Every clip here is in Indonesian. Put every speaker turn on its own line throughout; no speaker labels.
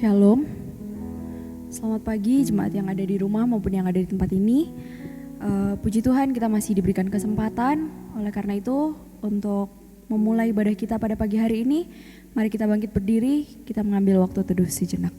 Shalom. Selamat pagi jemaat yang ada di rumah maupun yang ada di tempat ini. Puji Tuhan kita masih diberikan kesempatan. Oleh karena itu untuk memulai ibadah kita pada pagi hari ini, mari kita bangkit berdiri, kita mengambil waktu teduh sejenak.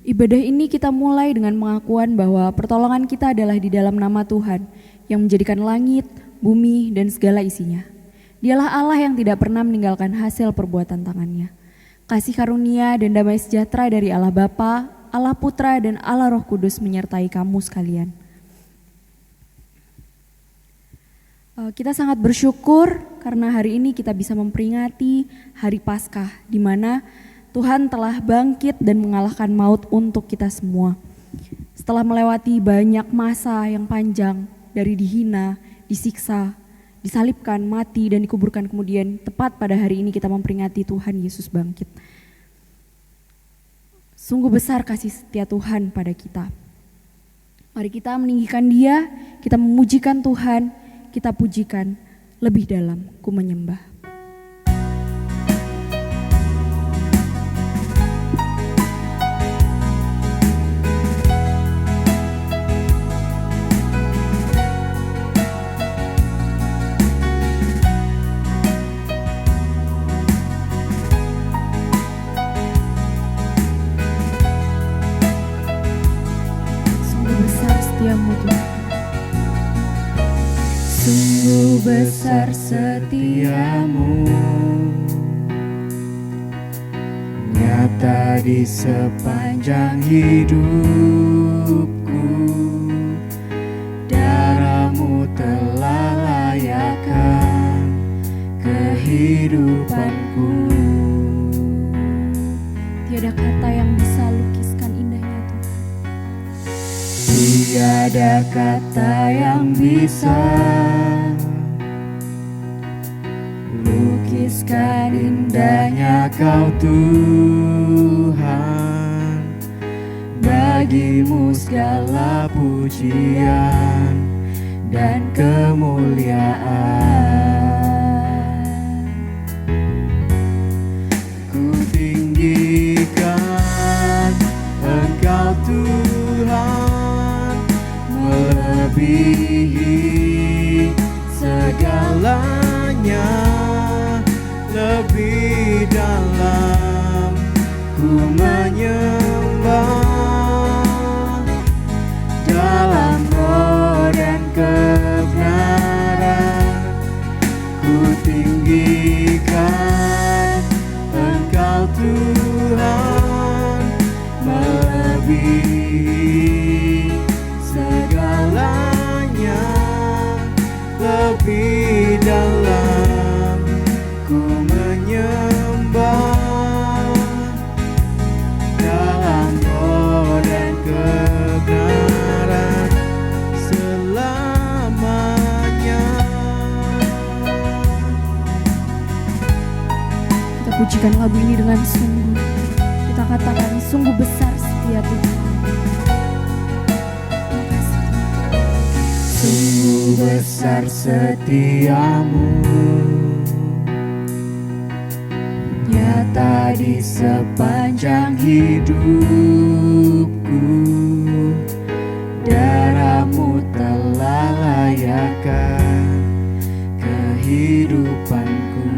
Ibadah ini kita mulai dengan pengakuan bahwa pertolongan kita adalah di dalam nama Tuhan yang menjadikan langit, bumi, dan segala isinya. Dialah Allah yang tidak pernah meninggalkan hasil perbuatan tangannya. Kasih karunia dan damai sejahtera dari Allah Bapa, Allah Putra, dan Allah Roh Kudus menyertai kamu sekalian. Kita sangat bersyukur karena hari ini kita bisa memperingati Hari Paskah, di mana Tuhan telah bangkit dan mengalahkan maut untuk kita semua. Setelah melewati banyak masa yang panjang dari dihina, disiksa, disalibkan, mati, dan dikuburkan, kemudian tepat pada hari ini kita memperingati Tuhan Yesus bangkit. Sungguh besar kasih setia Tuhan pada kita. Mari kita meninggikan Dia, kita memujikan Tuhan, kita pujikan lebih dalam, ku menyembah.
Sungguh besar setiamu, nyata di sepanjang hidupku. Darahmu telah layakkan kehidupanku.
Tiada kata yang bisa lukiskan indahnya Tuhan.
Tiada kata yang bisa lukiskan indahnya Kau Tuhan. Bagimu segala pujian dan kemuliaan. Ku tinggikan Engkau Tuhan, melebihi segalanya. Lebih dalam ku menyembah, dalam roh dan kebenaran ku tinggikan Engkau Tuhan, melebihi segalanya. Lebih dalam ku menyembah, dalam roh dan kebenaran selamanya.
Kita pujikan lagu ini dengan sungguh. Kita katakan sungguh besar setia Tuhan. Terima kasih Tuhan.
Sungguh besar setiamu, nyata di sepanjang hidupku. Darahmu telah layakkan kehidupanku.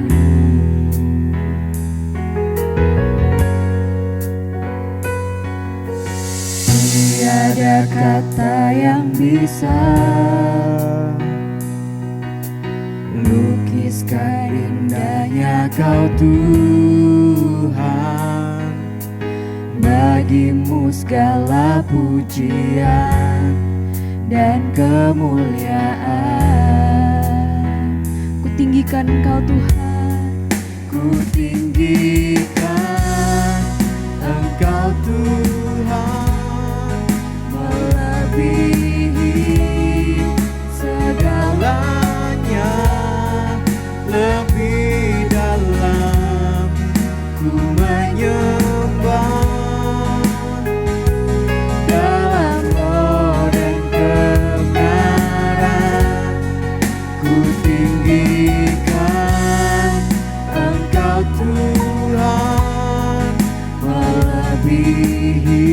Tiada kata yang bisa lukiskan indahnya Kau Tuhan. Bagimu segala pujian dan kemuliaan.
Ku tinggikan tinggikan Engkau Tuhan.
Ku tinggikan Engkau Tuhan, melebihi segalanya, lebih dalam ku menyembah. Dalam roh dan kebenaran ku tinggikan Engkau Tuhan, melebihi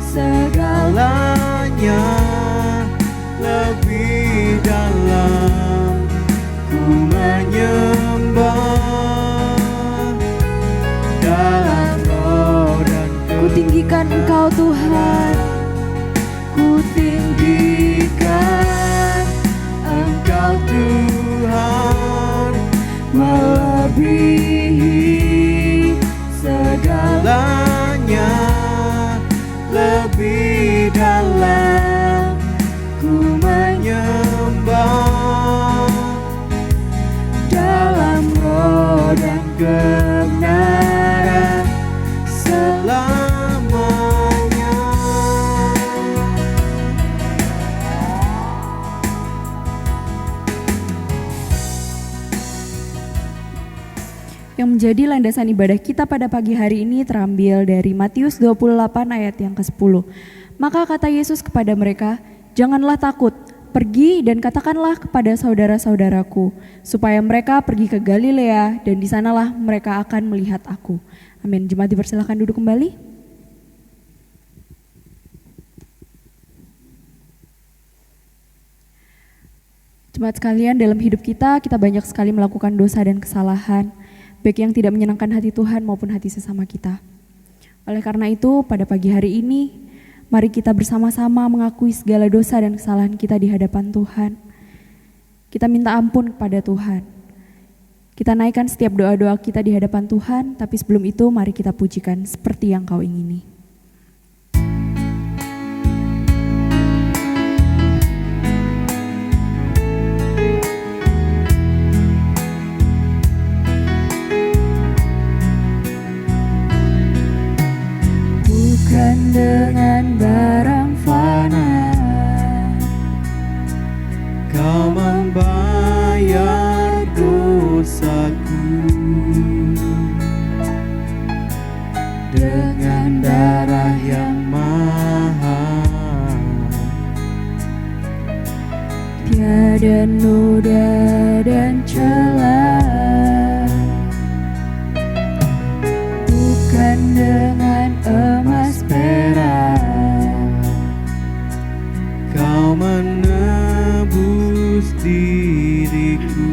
segalanya, lebih dalam ku menyembah. Dalam roh dan
Ku tinggikan Engkau Tuhan.
ku tinggikan Engkau Tuhan, melebihi segalanya, lebih dalam ku menyembah. Dalam roh dan kebenaran selamanya.
Yang menjadi landasan ibadah kita pada pagi hari ini terambil dari Matius 28 ayat yang ke-10. Maka kata Yesus kepada mereka, "Janganlah takut, pergi dan katakanlah kepada saudara-saudaraku, supaya mereka pergi ke Galilea dan di sanalah mereka akan melihat aku." Amin. Jemaat dipersilakan duduk kembali. Jemaat sekalian, dalam hidup kita banyak sekali melakukan dosa dan kesalahan, baik yang tidak menyenangkan hati Tuhan maupun hati sesama kita. Oleh karena itu, pada pagi hari ini, mari kita bersama-sama mengakui segala dosa dan kesalahan kita di hadapan Tuhan. Kita minta ampun kepada Tuhan. Kita naikkan setiap doa-doa kita di hadapan Tuhan, tapi sebelum itu mari kita pujikan seperti yang Kau ingini.
Bukan dengan barang fana Kau membayar dosaku, dengan darah yang mahal, tiada noda dan celah. Bukan dengan emas perak Kau menebus diriku,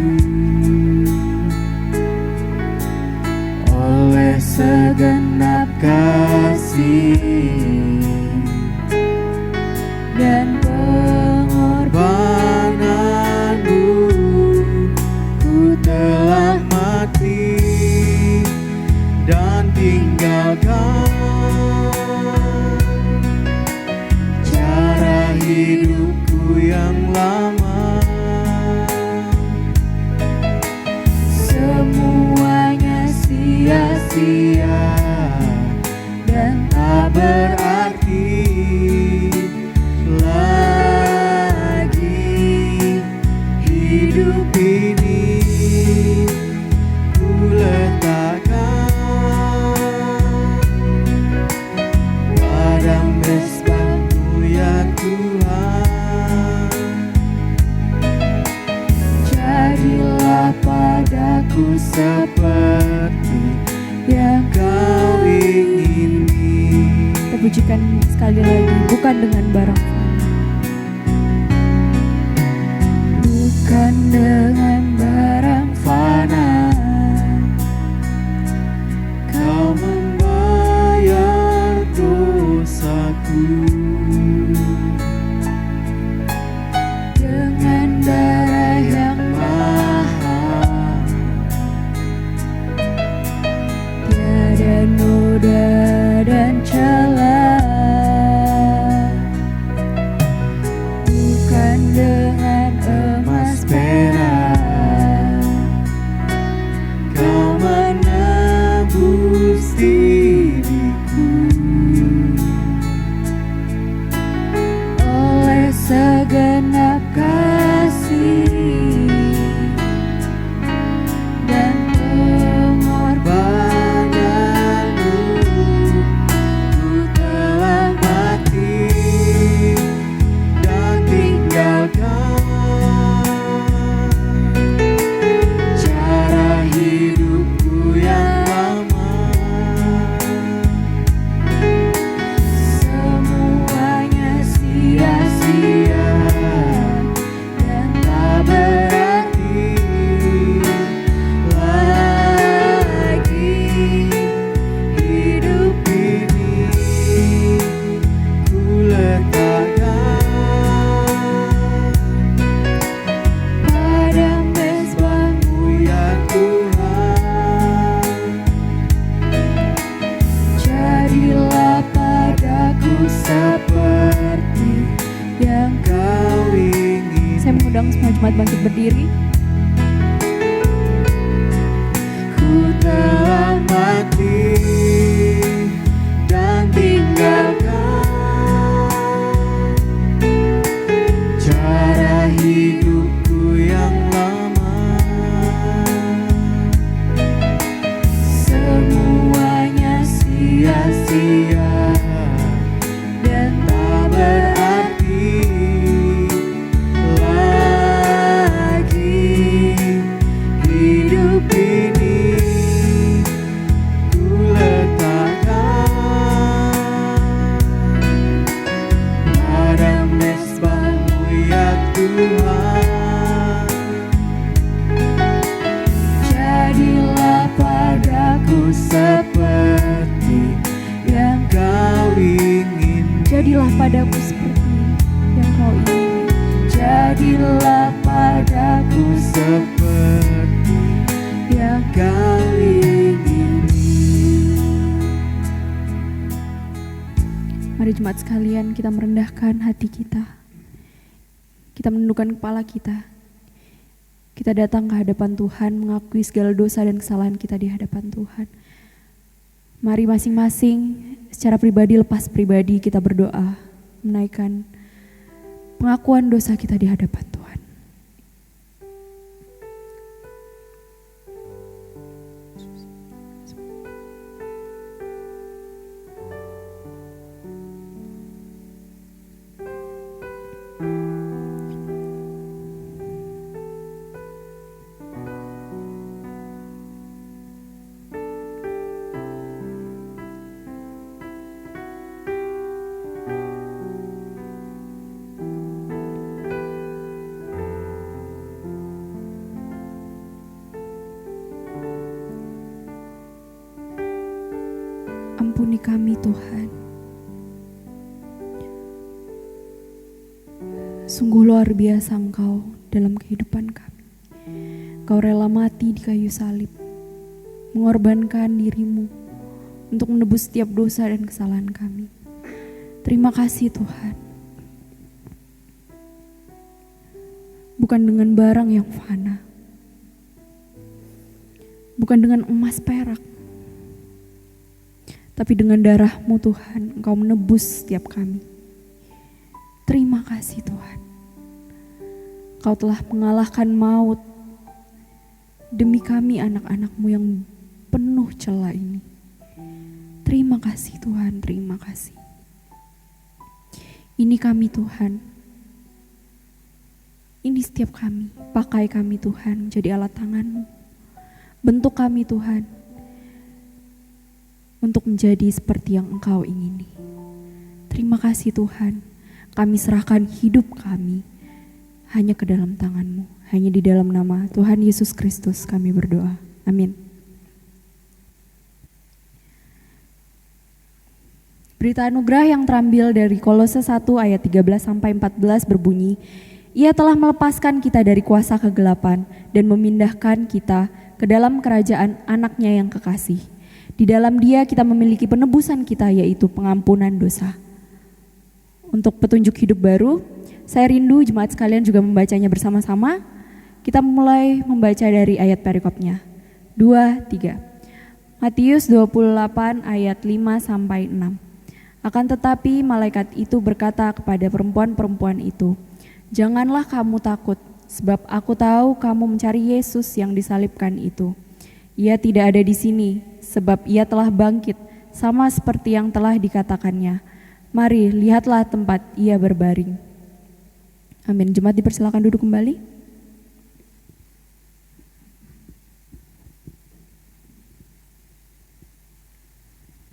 oleh segenap kasih dan pengorbananmu, ku telah mati dan tinggalkan cara hidupku yang lama. Semuanya sia-sia dan tak berarti lagi. Hidup ini ku letakkan pada mezbah-Mu ya Tuhan. Jadilah padaku seperti yang Kau ingini.
Kita pujikan sekali lagi, bukan dengan barang fana.
Bukan dengan barang fana Kau membayar dosaku, dengan darah yang mahal, tiada noda dan celah. Bukan dengan emas perak
padaku seperti yang kau ingini.
Jadilah padaku seperti yang kau ingini.
Mari jemaat sekalian, kita merendahkan hati kita. Kita menundukkan kepala kita. Kita datang ke hadapan Tuhan, mengakui segala dosa dan kesalahan kita di hadapan Tuhan. Mari masing-masing secara pribadi, lepas pribadi, kita berdoa, menaikkan pengakuan dosa kita di hadapan Tuhan. Ampuni kami Tuhan. Sungguh luar biasa Engkau dalam kehidupan kami. Engkau rela mati di kayu salib, mengorbankan dirimu untuk menebus setiap dosa dan kesalahan kami. Terima kasih Tuhan. Bukan dengan barang yang fana, bukan dengan emas perak, tapi dengan darah-Mu Tuhan, Engkau menebus setiap kami. Terima kasih Tuhan. Engkau telah mengalahkan maut demi kami anak-anak-Mu yang penuh celah ini. Terima kasih Tuhan, terima kasih. Ini kami Tuhan. Ini setiap kami. Pakai kami Tuhan menjadi alat tangan-Mu. Bentuk kami Tuhan untuk menjadi seperti yang Engkau ingini. Terima kasih Tuhan, kami serahkan hidup kami hanya ke dalam tangan-Mu. Hanya di dalam nama Tuhan Yesus Kristus kami berdoa. Amin. Berita anugerah yang terambil dari Kolose 1 ayat 13-14 berbunyi, Ia telah melepaskan kita dari kuasa kegelapan dan memindahkan kita ke dalam kerajaan anak-Nya yang kekasih. Di dalam Dia kita memiliki penebusan kita, yaitu pengampunan dosa. Untuk petunjuk hidup baru, saya rindu jemaat sekalian juga membacanya bersama-sama. Kita mulai membaca dari ayat perikopnya. 2, 3. Matius 28 ayat 5-6. Akan tetapi malaikat itu berkata kepada perempuan-perempuan itu, "Janganlah kamu takut, sebab aku tahu kamu mencari Yesus yang disalibkan itu. Ia tidak ada di sini, sebab ia telah bangkit, sama seperti yang telah dikatakannya. Mari, lihatlah tempat ia berbaring." Amin. Jemaat dipersilakan duduk kembali.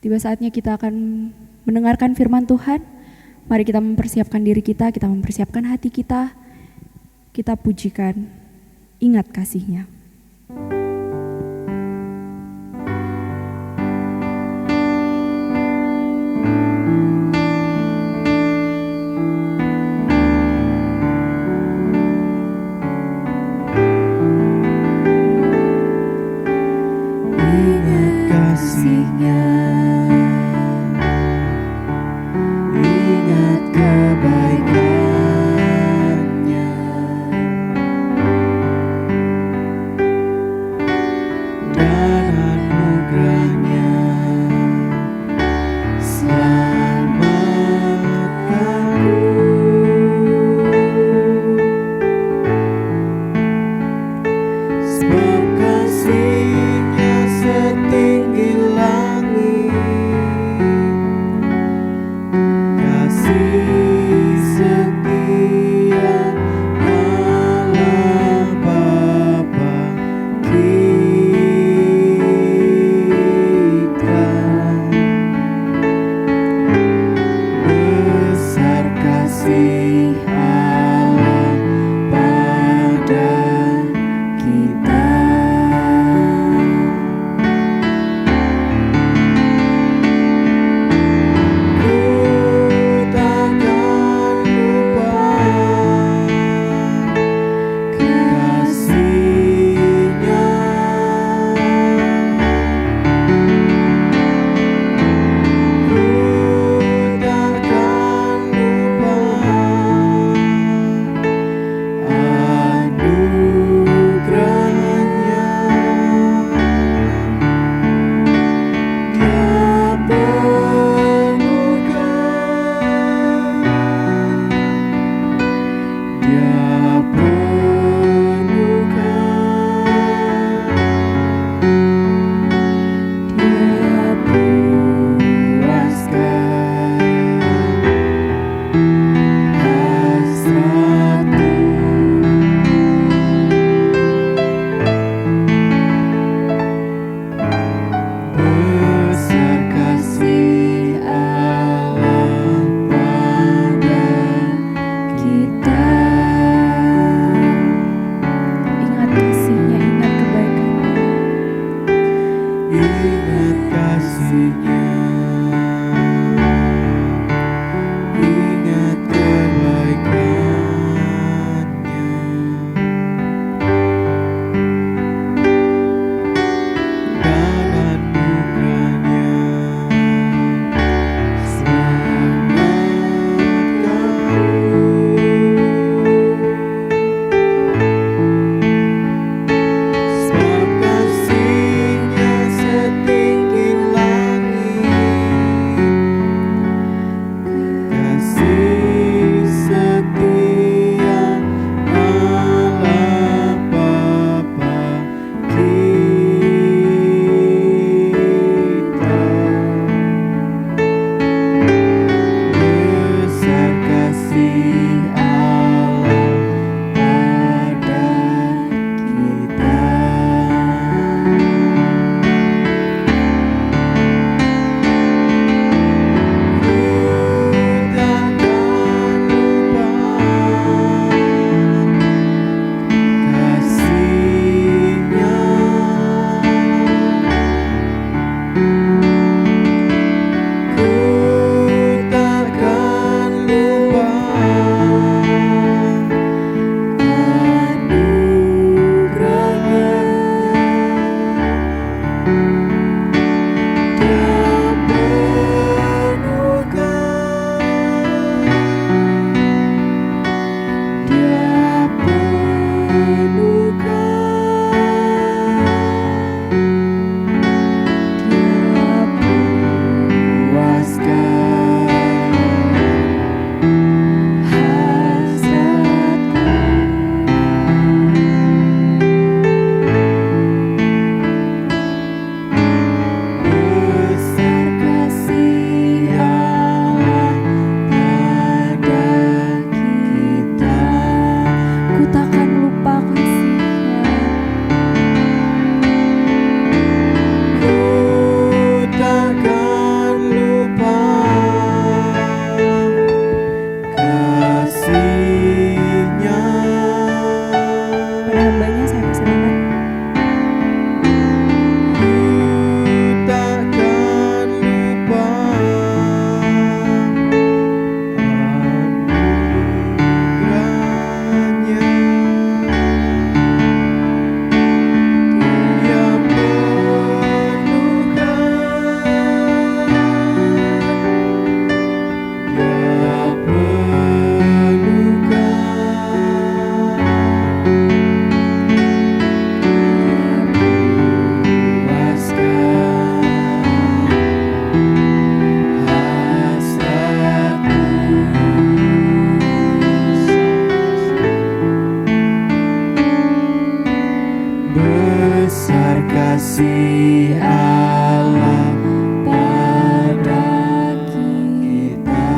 Tiba saatnya kita akan mendengarkan firman Tuhan. Mari kita mempersiapkan diri kita mempersiapkan hati kita pujikan, ingat kasih-Nya.
Ingat kebaikan-Nya. besar kasih Allah pada kita.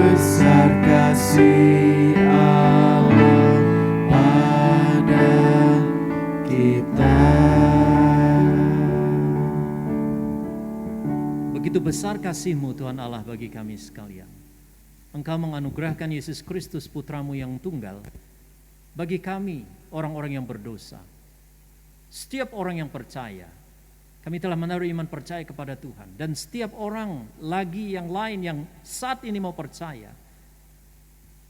Besar kasih Allah pada kita.
Begitu besar kasih-Mu Tuhan Allah bagi kami sekalian. Engkau menganugerahkan Yesus Kristus putra-Mu yang tunggal bagi kami orang-orang yang berdosa. Setiap orang yang percaya, kami telah menaruh iman percaya kepada Tuhan. Dan setiap orang lagi yang lain yang saat ini mau percaya,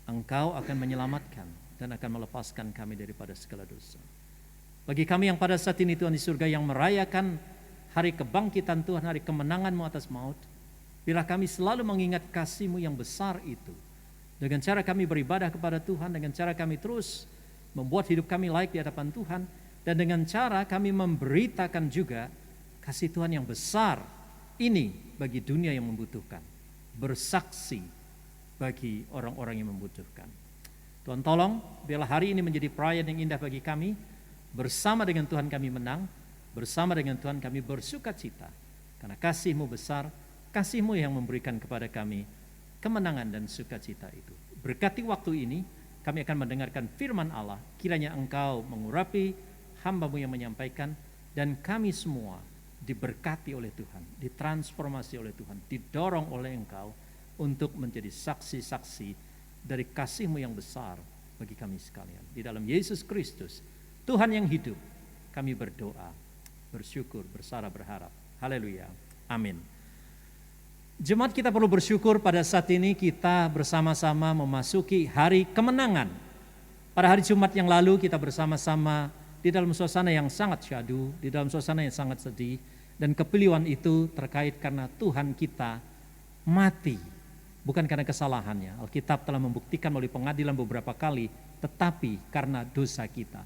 Engkau akan menyelamatkan dan akan melepaskan kami daripada segala dosa. Bagi kami yang pada saat ini Tuhan di surga yang merayakan hari kebangkitan Tuhan, hari kemenangan-Mu atas maut, bila kami selalu mengingat kasih-Mu yang besar itu, dengan cara kami beribadah kepada Tuhan, dengan cara kami terus membuat hidup kami layak di hadapan Tuhan, dan dengan cara kami memberitakan juga kasih Tuhan yang besar ini bagi dunia yang membutuhkan, bersaksi bagi orang-orang yang membutuhkan. Tuhan tolong, biarlah hari ini menjadi perayaan yang indah bagi kami, bersama dengan Tuhan kami menang, bersama dengan Tuhan kami bersuka cita, karena kasih-Mu besar, kasih-Mu yang memberikan kepada kami kemenangan dan sukacita itu. Berkati waktu ini, kami akan mendengarkan firman Allah, kiranya Engkau mengurapi hamba-Mu yang menyampaikan, dan kami semua diberkati oleh Tuhan, ditransformasi oleh Tuhan, didorong oleh Engkau untuk menjadi saksi-saksi dari kasih-Mu yang besar bagi kami sekalian. Di dalam Yesus Kristus, Tuhan yang hidup, kami berdoa, bersyukur, bersarah berharap. Haleluya. Amin. Jemaat, kita perlu bersyukur pada saat ini kita bersama-sama memasuki hari kemenangan. Pada hari Jumat yang lalu kita bersama-sama di dalam suasana yang sangat syahdu, di dalam suasana yang sangat sedih, dan kepilihan itu terkait karena Tuhan kita mati, bukan karena kesalahannya. Alkitab telah membuktikan melalui pengadilan beberapa kali, tetapi karena dosa kita.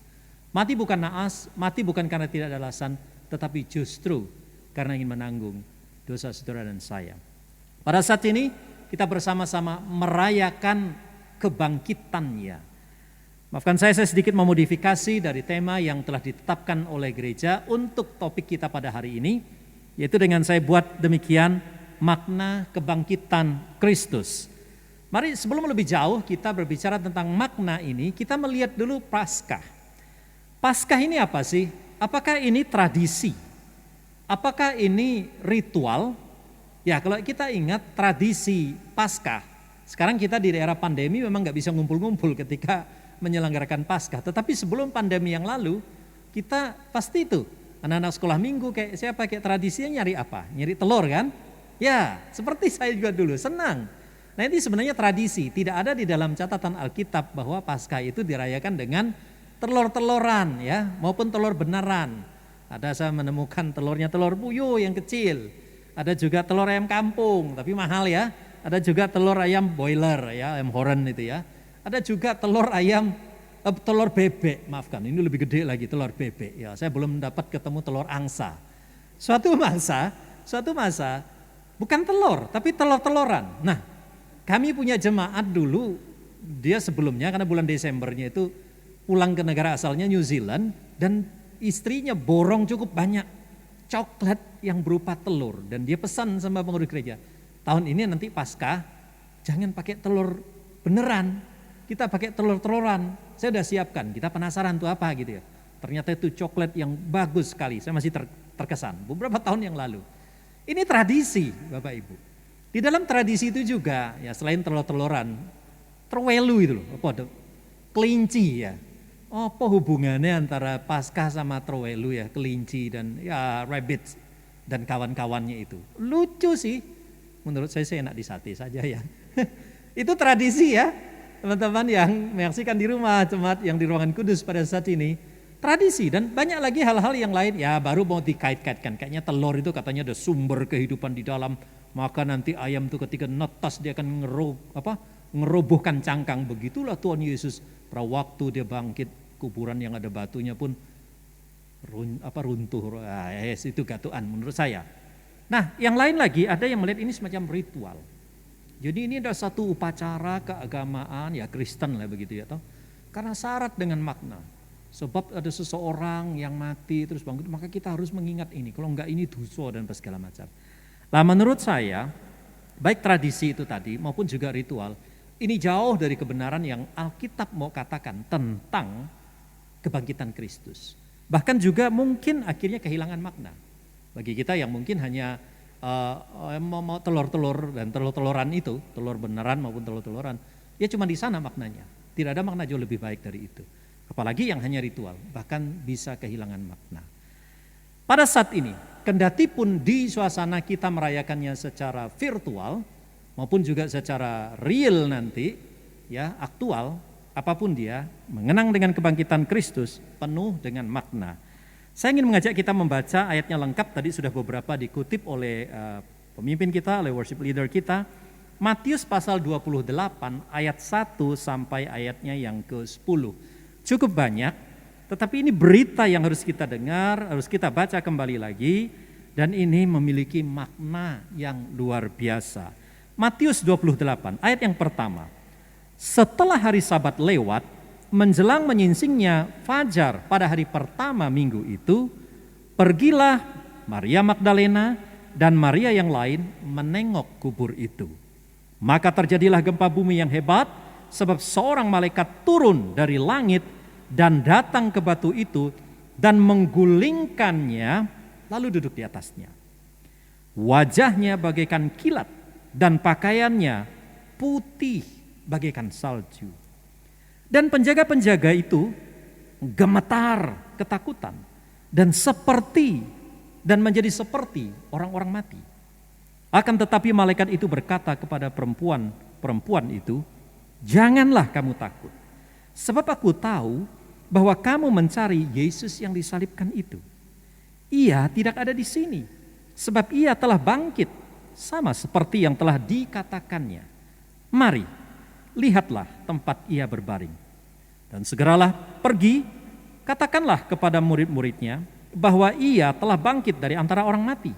Mati bukan naas, mati bukan karena tidak ada alasan, tetapi justru karena ingin menanggung dosa saudara dan saya. Pada saat ini kita bersama-sama merayakan kebangkitannya. Maafkan saya sedikit memodifikasi dari tema yang telah ditetapkan oleh gereja untuk topik kita pada hari ini, yaitu dengan saya buat demikian, makna kebangkitan Kristus. Mari sebelum lebih jauh kita berbicara tentang makna ini, kita melihat dulu Paskah. Paskah ini apa sih? Apakah ini tradisi? Apakah ini ritual? Ya, kalau kita ingat tradisi Paskah, sekarang kita di era pandemi memang nggak bisa ngumpul-ngumpul ketika menyelenggarakan Paskah. Tetapi sebelum pandemi yang lalu, kita pasti itu anak-anak sekolah minggu kayak siapa, kayak tradisinya nyari apa? Nyari telur kan? Ya, seperti saya juga dulu, senang. Nah, ini sebenarnya tradisi, tidak ada di dalam catatan Alkitab bahwa Paskah itu dirayakan dengan telur-teloran ya, maupun telur beneran. Ada saya menemukan telurnya telur puyuh yang kecil. Ada juga telur ayam kampung, tapi mahal ya. Ada juga telur ayam boiler ya, ayam horen itu ya. Ada juga telur ayam, telur bebek, maafkan ini lebih gede lagi, telur bebek ya. Saya belum dapat ketemu telur angsa. Suatu masa bukan telur, tapi telur-teloran. Nah, kami punya jemaat dulu, dia sebelumnya karena bulan Desembernya itu pulang ke negara asalnya New Zealand, dan istrinya borong cukup banyak coklat yang berupa telur, dan dia pesan sama pengurus gereja, tahun ini nanti Paskah jangan pakai telur beneran, kita pakai telur-teloran. Saya udah siapkan, kita penasaran tuh apa gitu ya. Ternyata itu coklat yang bagus sekali, saya masih terkesan beberapa tahun yang lalu. Ini tradisi Bapak Ibu. Di dalam tradisi itu juga ya, selain telur-teloran, terwelu itu loh, apa, kelinci ya. Apa hubungannya antara Paskah sama terwelu ya, kelinci dan ya rabbit dan kawan-kawannya itu. Lucu sih, menurut saya enak di sate saja ya. Itu tradisi ya, teman-teman yang menyaksikan di rumah, jemaat yang di ruangan kudus pada saat ini. Tradisi, dan banyak lagi hal-hal yang lain ya, baru mau dikait-kaitkan. Kayaknya telur itu katanya ada sumber kehidupan di dalam, maka nanti ayam itu ketika netas dia akan ngerobohkan cangkang. Begitulah Tuhan Yesus pada waktu dia bangkit, kuburan yang ada batunya pun runtuh. Itu gatuan menurut saya. Nah, yang lain lagi ada yang melihat ini semacam ritual. Jadi ini adalah satu upacara keagamaan, ya Kristen lah begitu ya toh. Karena syarat dengan makna. Sebab ada seseorang yang mati terus bangkit, maka kita harus mengingat ini. Kalau enggak ini dosa dan segala macam. Nah menurut saya, baik tradisi itu tadi maupun juga ritual, ini jauh dari kebenaran yang Alkitab mau katakan tentang kebangkitan Kristus. Bahkan juga mungkin akhirnya kehilangan makna. Bagi kita yang mungkin hanya mau telur-telur dan telur-teluran itu, telur beneran maupun telur-teluran, ya cuma di sana maknanya. Tidak ada makna jauh lebih baik dari itu. Apalagi yang hanya ritual, bahkan bisa kehilangan makna. Pada saat ini, kendati pun di suasana kita merayakannya secara virtual maupun juga secara real nanti, ya aktual, apapun dia, mengenang dengan kebangkitan Kristus penuh dengan makna. Saya ingin mengajak kita membaca ayatnya lengkap, tadi sudah beberapa dikutip oleh pemimpin kita, oleh worship leader kita. Matius pasal 28 ayat 1 sampai ayatnya yang ke-10. Cukup banyak, tetapi ini berita yang harus kita dengar, harus kita baca kembali lagi. Dan ini memiliki makna yang luar biasa. Matius 28 ayat yang pertama. Setelah hari Sabat lewat, menjelang menyingsingnya fajar pada hari pertama minggu itu, pergilah Maria Magdalena dan Maria yang lain menengok kubur itu. Maka terjadilah gempa bumi yang hebat, sebab seorang malaikat turun dari langit dan datang ke batu itu dan menggulingkannya, lalu duduk di atasnya. Wajahnya bagaikan kilat dan pakaiannya putih bagaikan salju. Dan penjaga-penjaga itu gemetar ketakutan dan menjadi seperti orang-orang mati. Akan tetapi malaikat itu berkata kepada perempuan itu, "Janganlah kamu takut, sebab aku tahu bahwa kamu mencari Yesus yang disalibkan itu. Ia tidak ada di sini, sebab ia telah bangkit, sama seperti yang telah dikatakannya. Mari, lihatlah tempat ia berbaring. Dan segeralah pergi, katakanlah kepada murid-muridnya bahwa ia telah bangkit dari antara orang mati.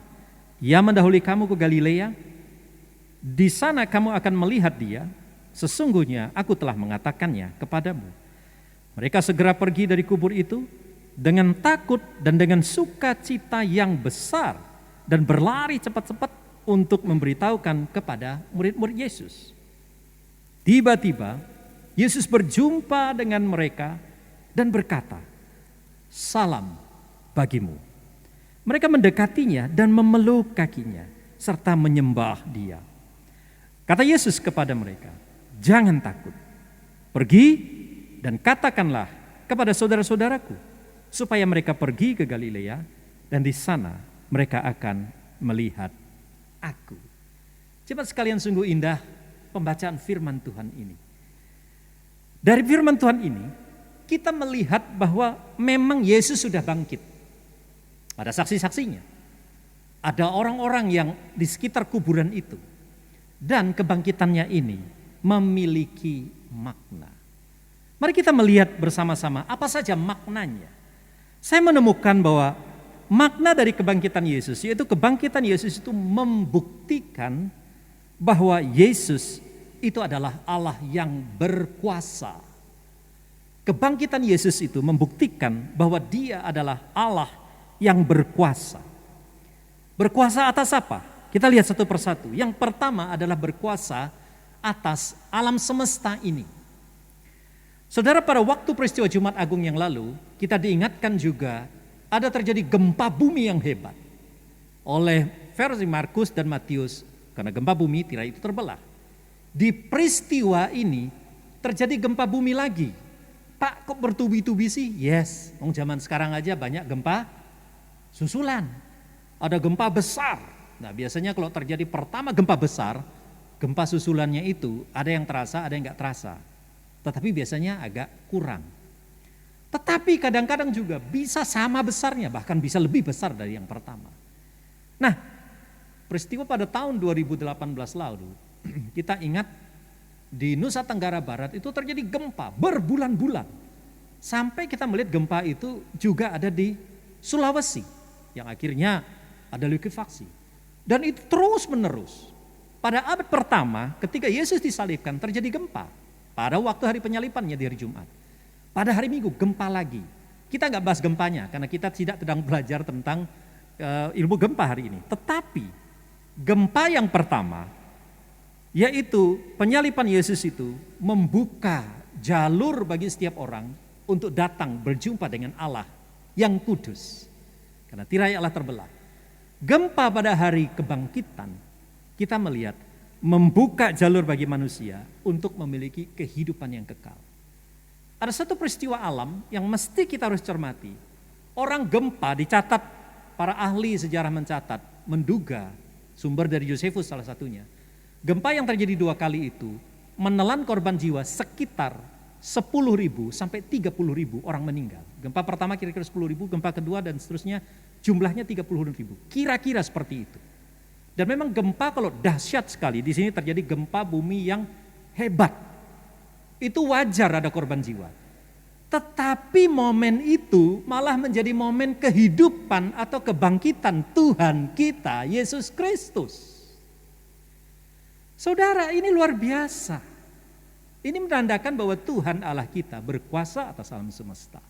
Ia mendahului kamu ke Galilea, di sana kamu akan melihat dia, sesungguhnya aku telah mengatakannya kepadamu." Mereka segera pergi dari kubur itu dengan takut dan dengan sukacita yang besar dan berlari cepat-cepat untuk memberitahukan kepada murid-murid Yesus. Tiba-tiba Yesus berjumpa dengan mereka dan berkata, "Salam bagimu." Mereka mendekatinya dan memeluk kakinya serta menyembah dia. Kata Yesus kepada mereka, "Jangan takut. Pergi dan katakanlah kepada saudara-saudaraku supaya mereka pergi ke Galilea dan di sana mereka akan melihat aku." Cepat sekalian, sungguh indah pembacaan firman Tuhan ini. Dari firman Tuhan ini, kita melihat bahwa memang Yesus sudah bangkit. Ada saksi-saksinya. Ada orang-orang yang di sekitar kuburan itu. Dan kebangkitannya ini memiliki makna. Mari kita melihat bersama-sama apa saja maknanya. Saya menemukan bahwa makna dari kebangkitan Yesus, yaitu kebangkitan Yesus itu membuktikan bahwa Yesus itu adalah Allah yang berkuasa. Kebangkitan Yesus itu membuktikan bahwa dia adalah Allah yang berkuasa. Berkuasa atas apa? Kita lihat satu persatu. Yang pertama adalah berkuasa atas alam semesta ini. Saudara, pada waktu peristiwa Jumat Agung yang lalu, kita diingatkan juga ada terjadi gempa bumi yang hebat. Oleh versi Markus dan Matius, karena gempa bumi tirai itu terbelah. Di peristiwa ini terjadi gempa bumi lagi. Pak, kok bertubi-tubi sih? Yes, zaman sekarang aja banyak gempa susulan. Ada gempa besar. Nah, biasanya kalau terjadi pertama gempa besar, gempa susulannya itu ada yang terasa, ada yang enggak terasa. Tetapi biasanya agak kurang. Tetapi kadang-kadang juga bisa sama besarnya, bahkan bisa lebih besar dari yang pertama. Nah, peristiwa pada tahun 2018 lalu, kita ingat di Nusa Tenggara Barat itu terjadi gempa berbulan-bulan. Sampai kita melihat gempa itu juga ada di Sulawesi, yang akhirnya ada likuifaksi. Dan itu terus menerus. Pada abad pertama ketika Yesus disalibkan terjadi gempa. Pada waktu hari penyalipannya di hari Jumat. Pada hari Minggu gempa lagi. Kita nggak bahas gempanya karena kita tidak sedang belajar tentang ilmu gempa hari ini. Tetapi gempa yang pertama yaitu penyalipan Yesus itu membuka jalur bagi setiap orang untuk datang berjumpa dengan Allah yang kudus. Karena tirai Allah terbelah. Gempa pada hari kebangkitan kita melihat membuka jalur bagi manusia untuk memiliki kehidupan yang kekal. Ada satu peristiwa alam yang mesti kita harus cermati. Orang gempa dicatat, para ahli sejarah mencatat, menduga, sumber dari Josephus salah satunya. Gempa yang terjadi 2 kali itu menelan korban jiwa sekitar 10.000 sampai 30.000 orang meninggal. Gempa pertama kira-kira 10.000, gempa kedua dan seterusnya jumlahnya 30.000. Kira-kira seperti itu. Dan memang gempa kalau dahsyat sekali, di sini terjadi gempa bumi yang hebat. Itu wajar ada korban jiwa. Tetapi momen itu malah menjadi momen kehidupan atau kebangkitan Tuhan kita, Yesus Kristus. Saudara, ini luar biasa. Ini menandakan bahwa Tuhan Allah kita berkuasa atas alam semesta.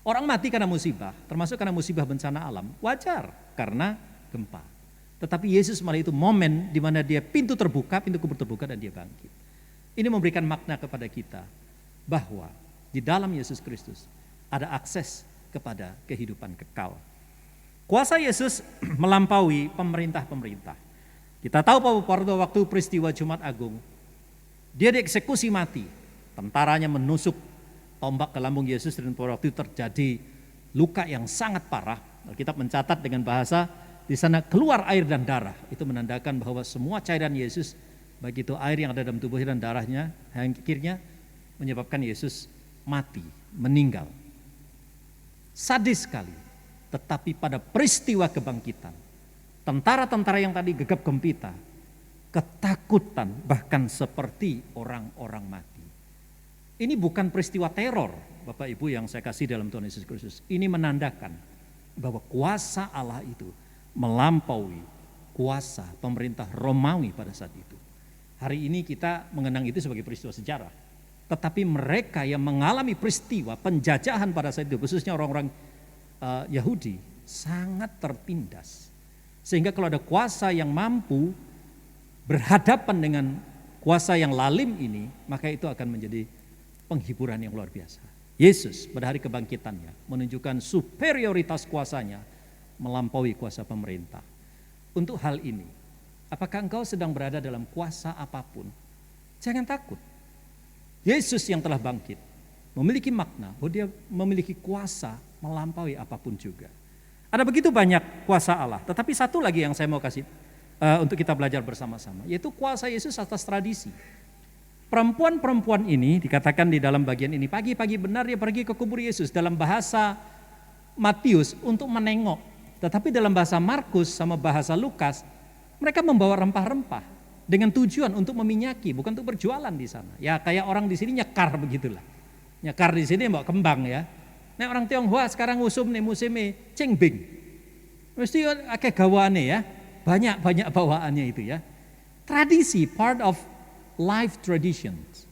Orang mati karena musibah, termasuk karena musibah bencana alam, wajar karena gempa. Tetapi Yesus malah itu momen di mana dia pintu kubur terbuka dan dia bangkit. Ini memberikan makna kepada kita bahwa di dalam Yesus Kristus ada akses kepada kehidupan kekal. Kuasa Yesus melampaui pemerintah-pemerintah. Kita tahu bahwa pada waktu peristiwa Jumat Agung, dia dieksekusi mati. Tentaranya menusuk tombak ke lambung Yesus dan pada waktu itu terjadi luka yang sangat parah. Alkitab mencatat dengan bahasa di sana keluar air dan darah. Itu menandakan bahwa semua cairan Yesus, baik itu air yang ada dalam tubuhnya dan darahnya, yang akhirnya menyebabkan Yesus mati, meninggal. Sadis sekali. Tetapi pada peristiwa kebangkitan, tentara-tentara yang tadi gegap gempita, ketakutan bahkan seperti orang-orang mati. Ini bukan peristiwa teror, Bapak Ibu yang saya kasih dalam Tuhan Yesus Kristus. Ini menandakan bahwa kuasa Allah itu melampaui kuasa pemerintah Romawi pada saat itu. Hari ini kita mengenang itu sebagai peristiwa sejarah. Tetapi mereka yang mengalami peristiwa penjajahan pada saat itu, khususnya orang-orang Yahudi, sangat tertindas. Sehingga kalau ada kuasa yang mampu berhadapan dengan kuasa yang lalim ini, maka itu akan menjadi penghiburan yang luar biasa. Yesus pada hari kebangkitannya menunjukkan superioritas kuasanya melampaui kuasa pemerintah. Untuk hal ini, apakah engkau sedang berada dalam kuasa apapun? Jangan takut. Yesus yang telah bangkit memiliki makna bahwa dia memiliki kuasa melampaui apapun juga. Ada begitu banyak kuasa Allah, tetapi satu lagi yang saya mau kasih untuk kita belajar bersama-sama, yaitu kuasa Yesus atas tradisi. Perempuan-perempuan ini dikatakan di dalam bagian ini, pagi-pagi benar dia pergi ke kubur Yesus dalam bahasa Matius untuk menengok. Tetapi dalam bahasa Markus sama bahasa Lukas, mereka membawa rempah-rempah dengan tujuan untuk meminyaki, bukan untuk berjualan di sana. Ya kayak orang di sini nyekar begitulah. Nyekar di sini bawa kembang ya. Nah orang Tionghoa sekarang musim cengbing. Mesti akeh gawane ya. Banyak bawaannya itu ya. Tradisi, part of life traditions.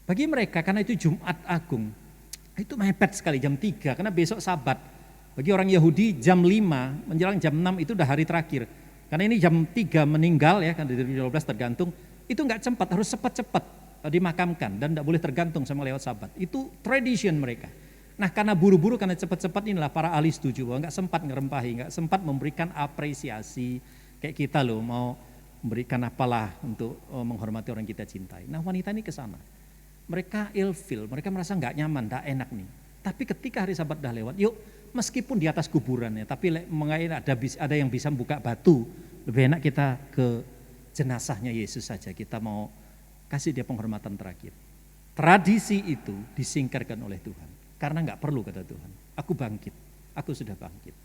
Bagi mereka karena itu Jumat Agung, itu mepet sekali jam 3 karena besok Sabat. Bagi orang Yahudi jam 5 menjelang jam 6 itu udah hari terakhir. Karena ini jam 3 meninggal ya kan dari 12 tergantung. Itu enggak cepat, harus cepat-cepat dimakamkan dan enggak boleh tergantung sama lewat Sabat. Itu tradition mereka. Nah karena buru-buru, karena cepat-cepat inilah para ahli setuju bahwa enggak sempat ngerempahi, enggak sempat memberikan apresiasi. Kayak kita loh mau memberikan apalah untuk menghormati orang kita cintai. Nah wanita ini ke sana. Mereka ilfil, mereka merasa enggak nyaman, enggak enak nih. Tapi ketika hari Sabat dah lewat, yuk meskipun di atas kuburannya, tapi ada yang bisa buka batu, lebih enak kita ke jenazahnya Yesus saja, kita mau kasih dia penghormatan terakhir. Tradisi itu disingkirkan oleh Tuhan, karena enggak perlu kata Tuhan, aku bangkit, aku sudah bangkit.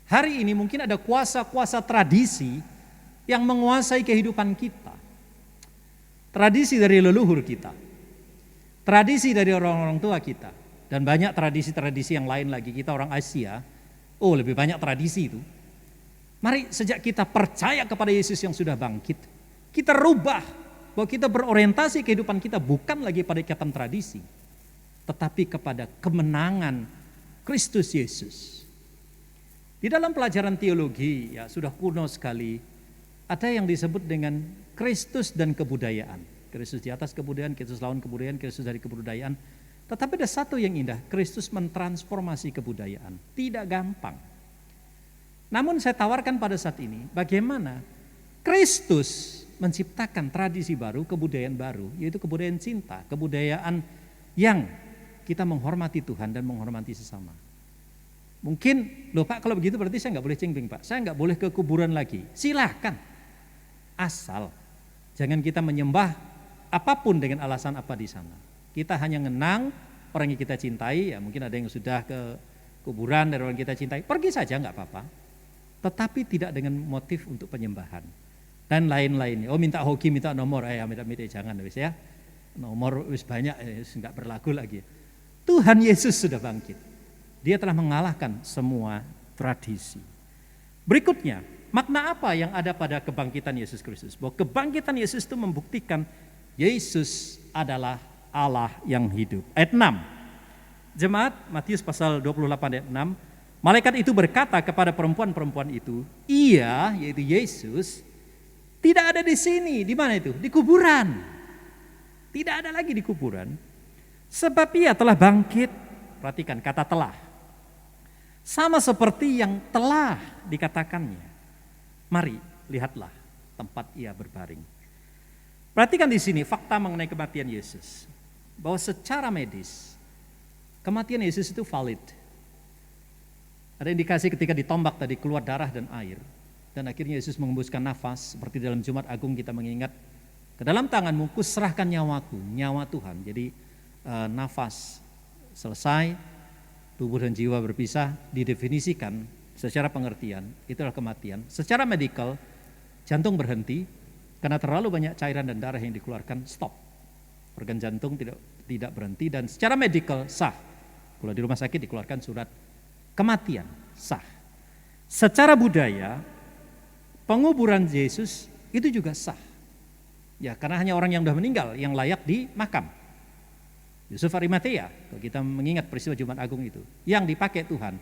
Hari ini mungkin ada kuasa-kuasa tradisi yang menguasai kehidupan kita. Tradisi dari leluhur kita, tradisi dari orang-orang tua kita, dan banyak tradisi-tradisi yang lain lagi. Kita orang Asia, lebih banyak tradisi itu. Mari sejak kita percaya kepada Yesus yang sudah bangkit, kita rubah bahwa kita berorientasi kehidupan kita bukan lagi pada ikatan tradisi, tetapi kepada kemenangan Kristus Yesus. Di dalam pelajaran teologi ya sudah kuno sekali, ada yang disebut dengan Kristus dan kebudayaan. Kristus di atas kebudayaan, Kristus lawan kebudayaan, Kristus dari kebudayaan. Tetapi ada satu yang indah, Kristus mentransformasi kebudayaan. Tidak gampang. Namun saya tawarkan pada saat ini, bagaimana Kristus menciptakan tradisi baru, kebudayaan baru, yaitu kebudayaan cinta, kebudayaan yang kita menghormati Tuhan dan menghormati sesama. Mungkin, loh Pak kalau begitu berarti saya nggak boleh cengking Pak, saya nggak boleh ke kuburan lagi. Silahkan, asal jangan kita menyembah apapun dengan alasan apa di sana. Kita hanya ngenang orang yang kita cintai, ya mungkin ada yang sudah ke kuburan dari orang yang kita cintai, pergi saja nggak apa-apa. Tetapi tidak dengan motif untuk penyembahan dan lain-lainnya. Oh minta hoki, minta nomor, minta jangan wis ya. Nomor wis banyak, nggak berlaku lagi. Tuhan Yesus sudah bangkit. Dia telah mengalahkan semua tradisi. Berikutnya, makna apa yang ada pada kebangkitan Yesus Kristus? Bahwa kebangkitan Yesus itu membuktikan Yesus adalah Allah yang hidup. Ayat 6. Jemaat, Matius pasal 28 ayat 6. Malaikat itu berkata kepada perempuan-perempuan itu, ia, yaitu Yesus, tidak ada di sini. Di mana itu? Di kuburan. Tidak ada lagi di kuburan. Sebab ia telah bangkit. Perhatikan kata telah. Sama seperti yang telah dikatakannya. Mari, lihatlah tempat ia berbaring. Perhatikan di sini fakta mengenai kematian Yesus. Bahwa secara medis, kematian Yesus itu valid. Ada indikasi ketika ditombak tadi keluar darah dan air. Dan akhirnya Yesus mengembuskan nafas. Seperti dalam Jumat Agung kita mengingat. Ke dalam tanganmu kuserahkan nyawaku, nyawa Tuhan. Jadi nafas selesai, tubuh dan jiwa berpisah, didefinisikan secara pengertian. Itulah kematian. Secara medikal, jantung berhenti. Karena terlalu banyak cairan dan darah yang dikeluarkan, stop. Organ jantung tidak berhenti dan secara medikal sah. Kalau di rumah sakit dikeluarkan surat kematian, sah. Secara budaya, penguburan Yesus itu juga sah. Ya, karena hanya orang yang sudah meninggal yang layak di makam. Yusuf Arimatea, kalau kita mengingat peristiwa Jumat Agung itu, yang dipakai Tuhan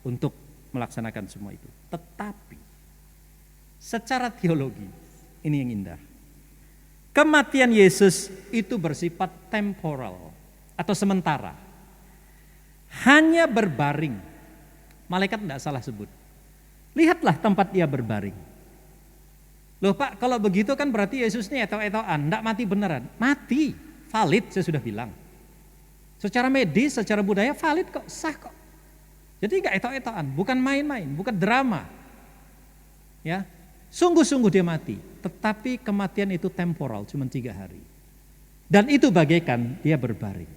untuk melaksanakan semua itu. Tetapi, secara teologi, ini yang indah. Kematian Yesus itu bersifat temporal atau sementara. Hanya berbaring. Malaikat tidak salah sebut. Lihatlah tempat dia berbaring. Loh Pak, kalau begitu kan berarti Yesus ini eto-etoan, tidak mati beneran. Mati, valid saya sudah bilang. Secara medis, secara budaya valid kok, sah kok. Jadi enggak eto-etoan, bukan main-main, bukan drama. Ya, sungguh-sungguh dia mati. Tetapi kematian itu temporal, cuma 3 hari. Dan itu bagaikan dia berbaring.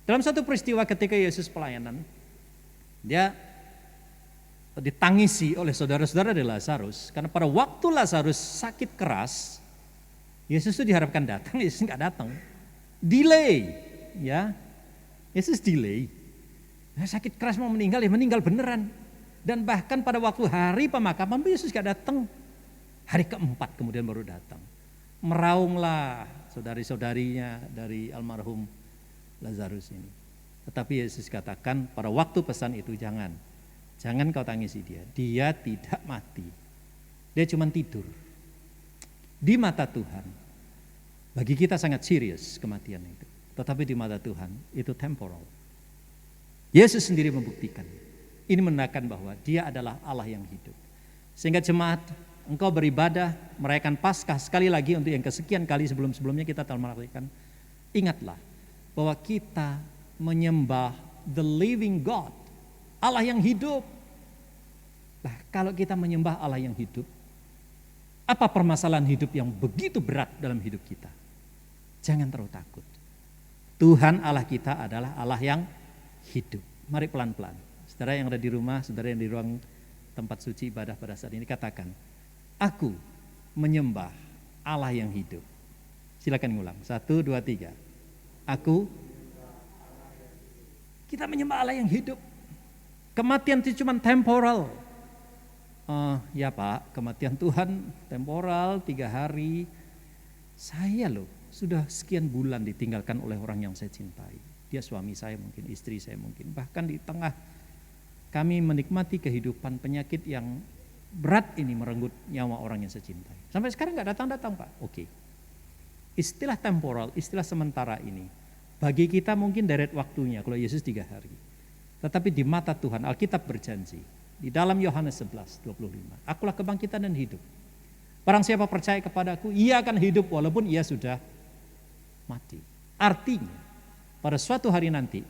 Dalam satu peristiwa ketika Yesus pelayanan, dia ditangisi oleh saudara-saudara dari Lazarus. Karena pada waktu Lazarus sakit keras, Yesus itu diharapkan datang, Yesus enggak datang. Delay, ya. Yesus delay. Nah, sakit keras mau meninggal, ya meninggal beneran. Dan bahkan pada waktu hari pemakaman Yesus enggak datang. Hari keempat kemudian baru datang. Meraunglah saudari-saudarinya dari almarhum Lazarus ini. Tetapi Yesus katakan pada waktu pesan itu jangan kau tangisi dia. Dia tidak mati. Dia cuma tidur. Di mata Tuhan, bagi kita sangat serius kematian itu. Tetapi di mata Tuhan itu temporal. Yesus sendiri membuktikan. Ini menandakan bahwa dia adalah Allah yang hidup. Sehingga jemaat, engkau beribadah, merayakan Paskah sekali lagi untuk yang kesekian kali sebelum-sebelumnya kita telah merayakan. Ingatlah bahwa kita menyembah the living God, Allah yang hidup. Nah, kalau kita menyembah Allah yang hidup, apa permasalahan hidup yang begitu berat dalam hidup kita? Jangan terlalu takut. Tuhan Allah kita adalah Allah yang hidup. Mari pelan-pelan. Saudara yang ada di rumah, saudara yang di ruang tempat suci ibadah pada saat ini katakan, aku menyembah Allah yang hidup. Silakan ngulang. 1, 2, 3. Aku, kita menyembah Allah yang hidup. Kematian itu cuma temporal. Ya Pak, kematian Tuhan temporal 3 hari. Saya loh sudah sekian bulan ditinggalkan oleh orang yang saya cintai. Dia suami saya mungkin, istri saya mungkin. Bahkan di tengah kami menikmati kehidupan, penyakit yang berat ini merenggut nyawa orang yang saya cintai. Sampai sekarang gak datang-datang Pak. Oke. Istilah temporal, istilah sementara ini, bagi kita mungkin deret waktunya kalau Yesus 3 hari. Tetapi di mata Tuhan, Alkitab berjanji, di dalam Yohanes 11:25, akulah kebangkitan dan hidup. Barang siapa percaya kepadaku, ia akan hidup walaupun ia sudah mati. Artinya, pada suatu hari nanti,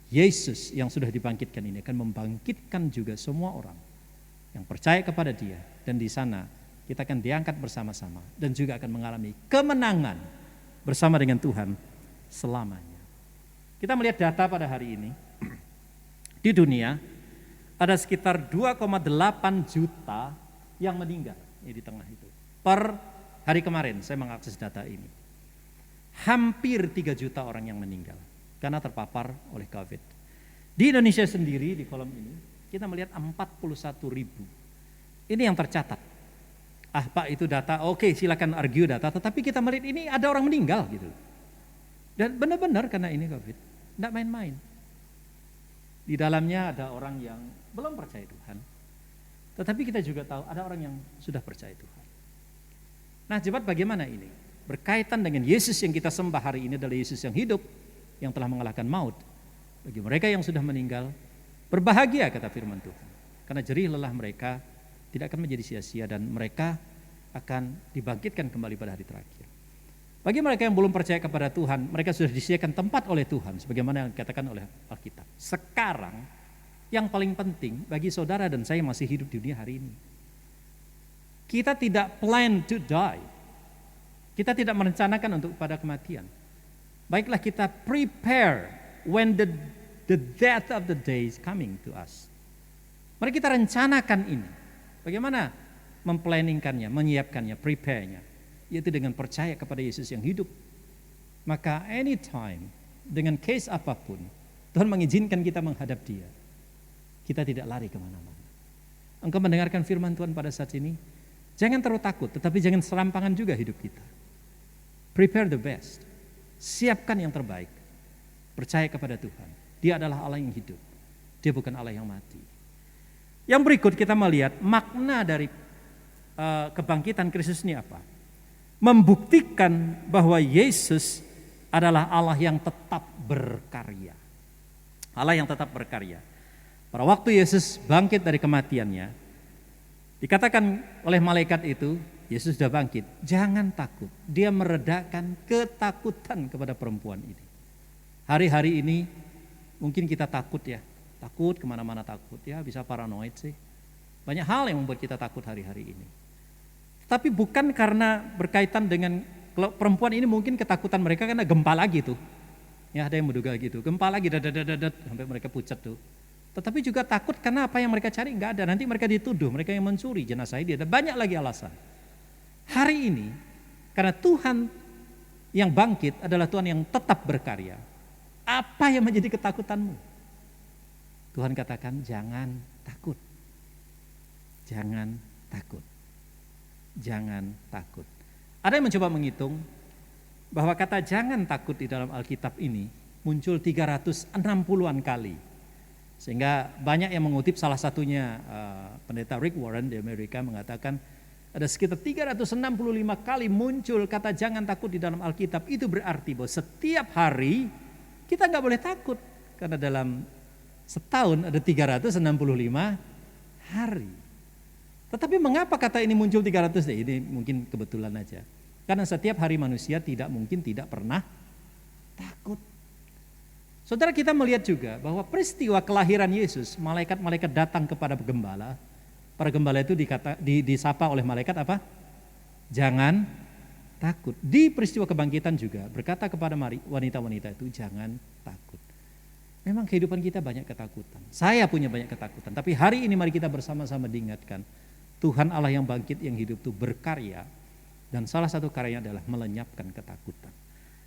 Yesus yang sudah dibangkitkan ini akan membangkitkan juga semua orang yang percaya kepada dia. Dan di sana kita akan diangkat bersama-sama dan juga akan mengalami kemenangan bersama dengan Tuhan selamanya. Kita melihat data pada hari ini, di dunia ada sekitar 2,8 juta yang meninggal. Ini di tengah itu. Per hari kemarin saya mengakses data ini. Hampir 3 juta orang yang meninggal karena terpapar oleh COVID. Di Indonesia sendiri di kolom ini kita melihat 41 ribu. Ini yang tercatat. Pak itu data, oke silakan argue data, tetapi kita melihat ini ada orang meninggal gitu. Dan benar-benar karena ini COVID, tidak main-main. Di dalamnya ada orang yang belum percaya Tuhan, tetapi kita juga tahu ada orang yang sudah percaya Tuhan. Nah, jemaat bagaimana ini? Berkaitan dengan Yesus yang kita sembah hari ini adalah Yesus yang hidup, yang telah mengalahkan maut. Bagi mereka yang sudah meninggal, berbahagia kata firman Tuhan. Karena jerih lelah mereka tidak akan menjadi sia-sia dan mereka akan dibangkitkan kembali pada hari terakhir. Bagi mereka yang belum percaya kepada Tuhan, mereka sudah disediakan tempat oleh Tuhan sebagaimana yang dikatakan oleh Alkitab. Sekarang yang paling penting bagi saudara dan saya yang masih hidup di dunia hari ini, kita tidak plan to die. Kita tidak merencanakan untuk pada kematian. Baiklah kita prepare when the death of the day is coming to us. Mari kita rencanakan ini. Bagaimana memplanningkannya, menyiapkannya, prepare-nya, yaitu dengan percaya kepada Yesus yang hidup. Maka anytime, dengan case apapun, Tuhan mengizinkan kita menghadap Dia. Kita tidak lari kemana-mana. Engkau mendengarkan firman Tuhan pada saat ini, jangan terlalu takut, tetapi jangan serampangan juga hidup kita. Prepare the best, siapkan yang terbaik. Percaya kepada Tuhan, Dia adalah Allah yang hidup, Dia bukan Allah yang mati. Yang berikut kita melihat makna dari kebangkitan Kristus ini apa? Membuktikan bahwa Yesus adalah Allah yang tetap berkarya. Allah yang tetap berkarya. Pada waktu Yesus bangkit dari kematiannya, dikatakan oleh malaikat itu, Yesus sudah bangkit, jangan takut. Dia meredakan ketakutan kepada perempuan ini. Hari-hari ini mungkin kita takut ya, takut kemana-mana takut ya, bisa paranoid sih. Banyak hal yang membuat kita takut hari-hari ini. Tapi bukan karena berkaitan dengan, kalau perempuan ini mungkin ketakutan mereka karena gempa lagi tuh. Ya ada yang menduga gitu, gempa lagi dadat sampai mereka pucat tuh. Tetapi juga takut karena apa yang mereka cari nggak ada. Nanti mereka dituduh, mereka yang mencuri jenazah ini. Ada banyak lagi alasan. Hari ini karena Tuhan yang bangkit adalah Tuhan yang tetap berkarya. Apa yang menjadi ketakutanmu? Tuhan katakan jangan takut. Jangan takut. Jangan takut. Ada yang mencoba menghitung bahwa kata jangan takut di dalam Alkitab ini muncul 360-an kali. Sehingga banyak yang mengutip, salah satunya pendeta Rick Warren di Amerika mengatakan ada sekitar 365 kali muncul kata jangan takut di dalam Alkitab. Itu berarti bahwa setiap hari kita nggak boleh takut. Karena dalam setahun ada 365 hari. Tetapi mengapa kata ini muncul 300? Ini mungkin kebetulan aja. Karena setiap hari manusia tidak mungkin tidak pernah takut. Saudara, kita melihat juga bahwa peristiwa kelahiran Yesus, malaikat-malaikat datang kepada gembala. Para gembala itu disapa oleh malaikat apa? Jangan takut. Di peristiwa kebangkitan juga berkata kepada wanita-wanita itu jangan takut. Memang kehidupan kita banyak ketakutan. Saya punya banyak ketakutan. Tapi hari ini mari kita bersama-sama diingatkan. Tuhan Allah yang bangkit, yang hidup itu berkarya. Dan salah satu karyanya adalah melenyapkan ketakutan.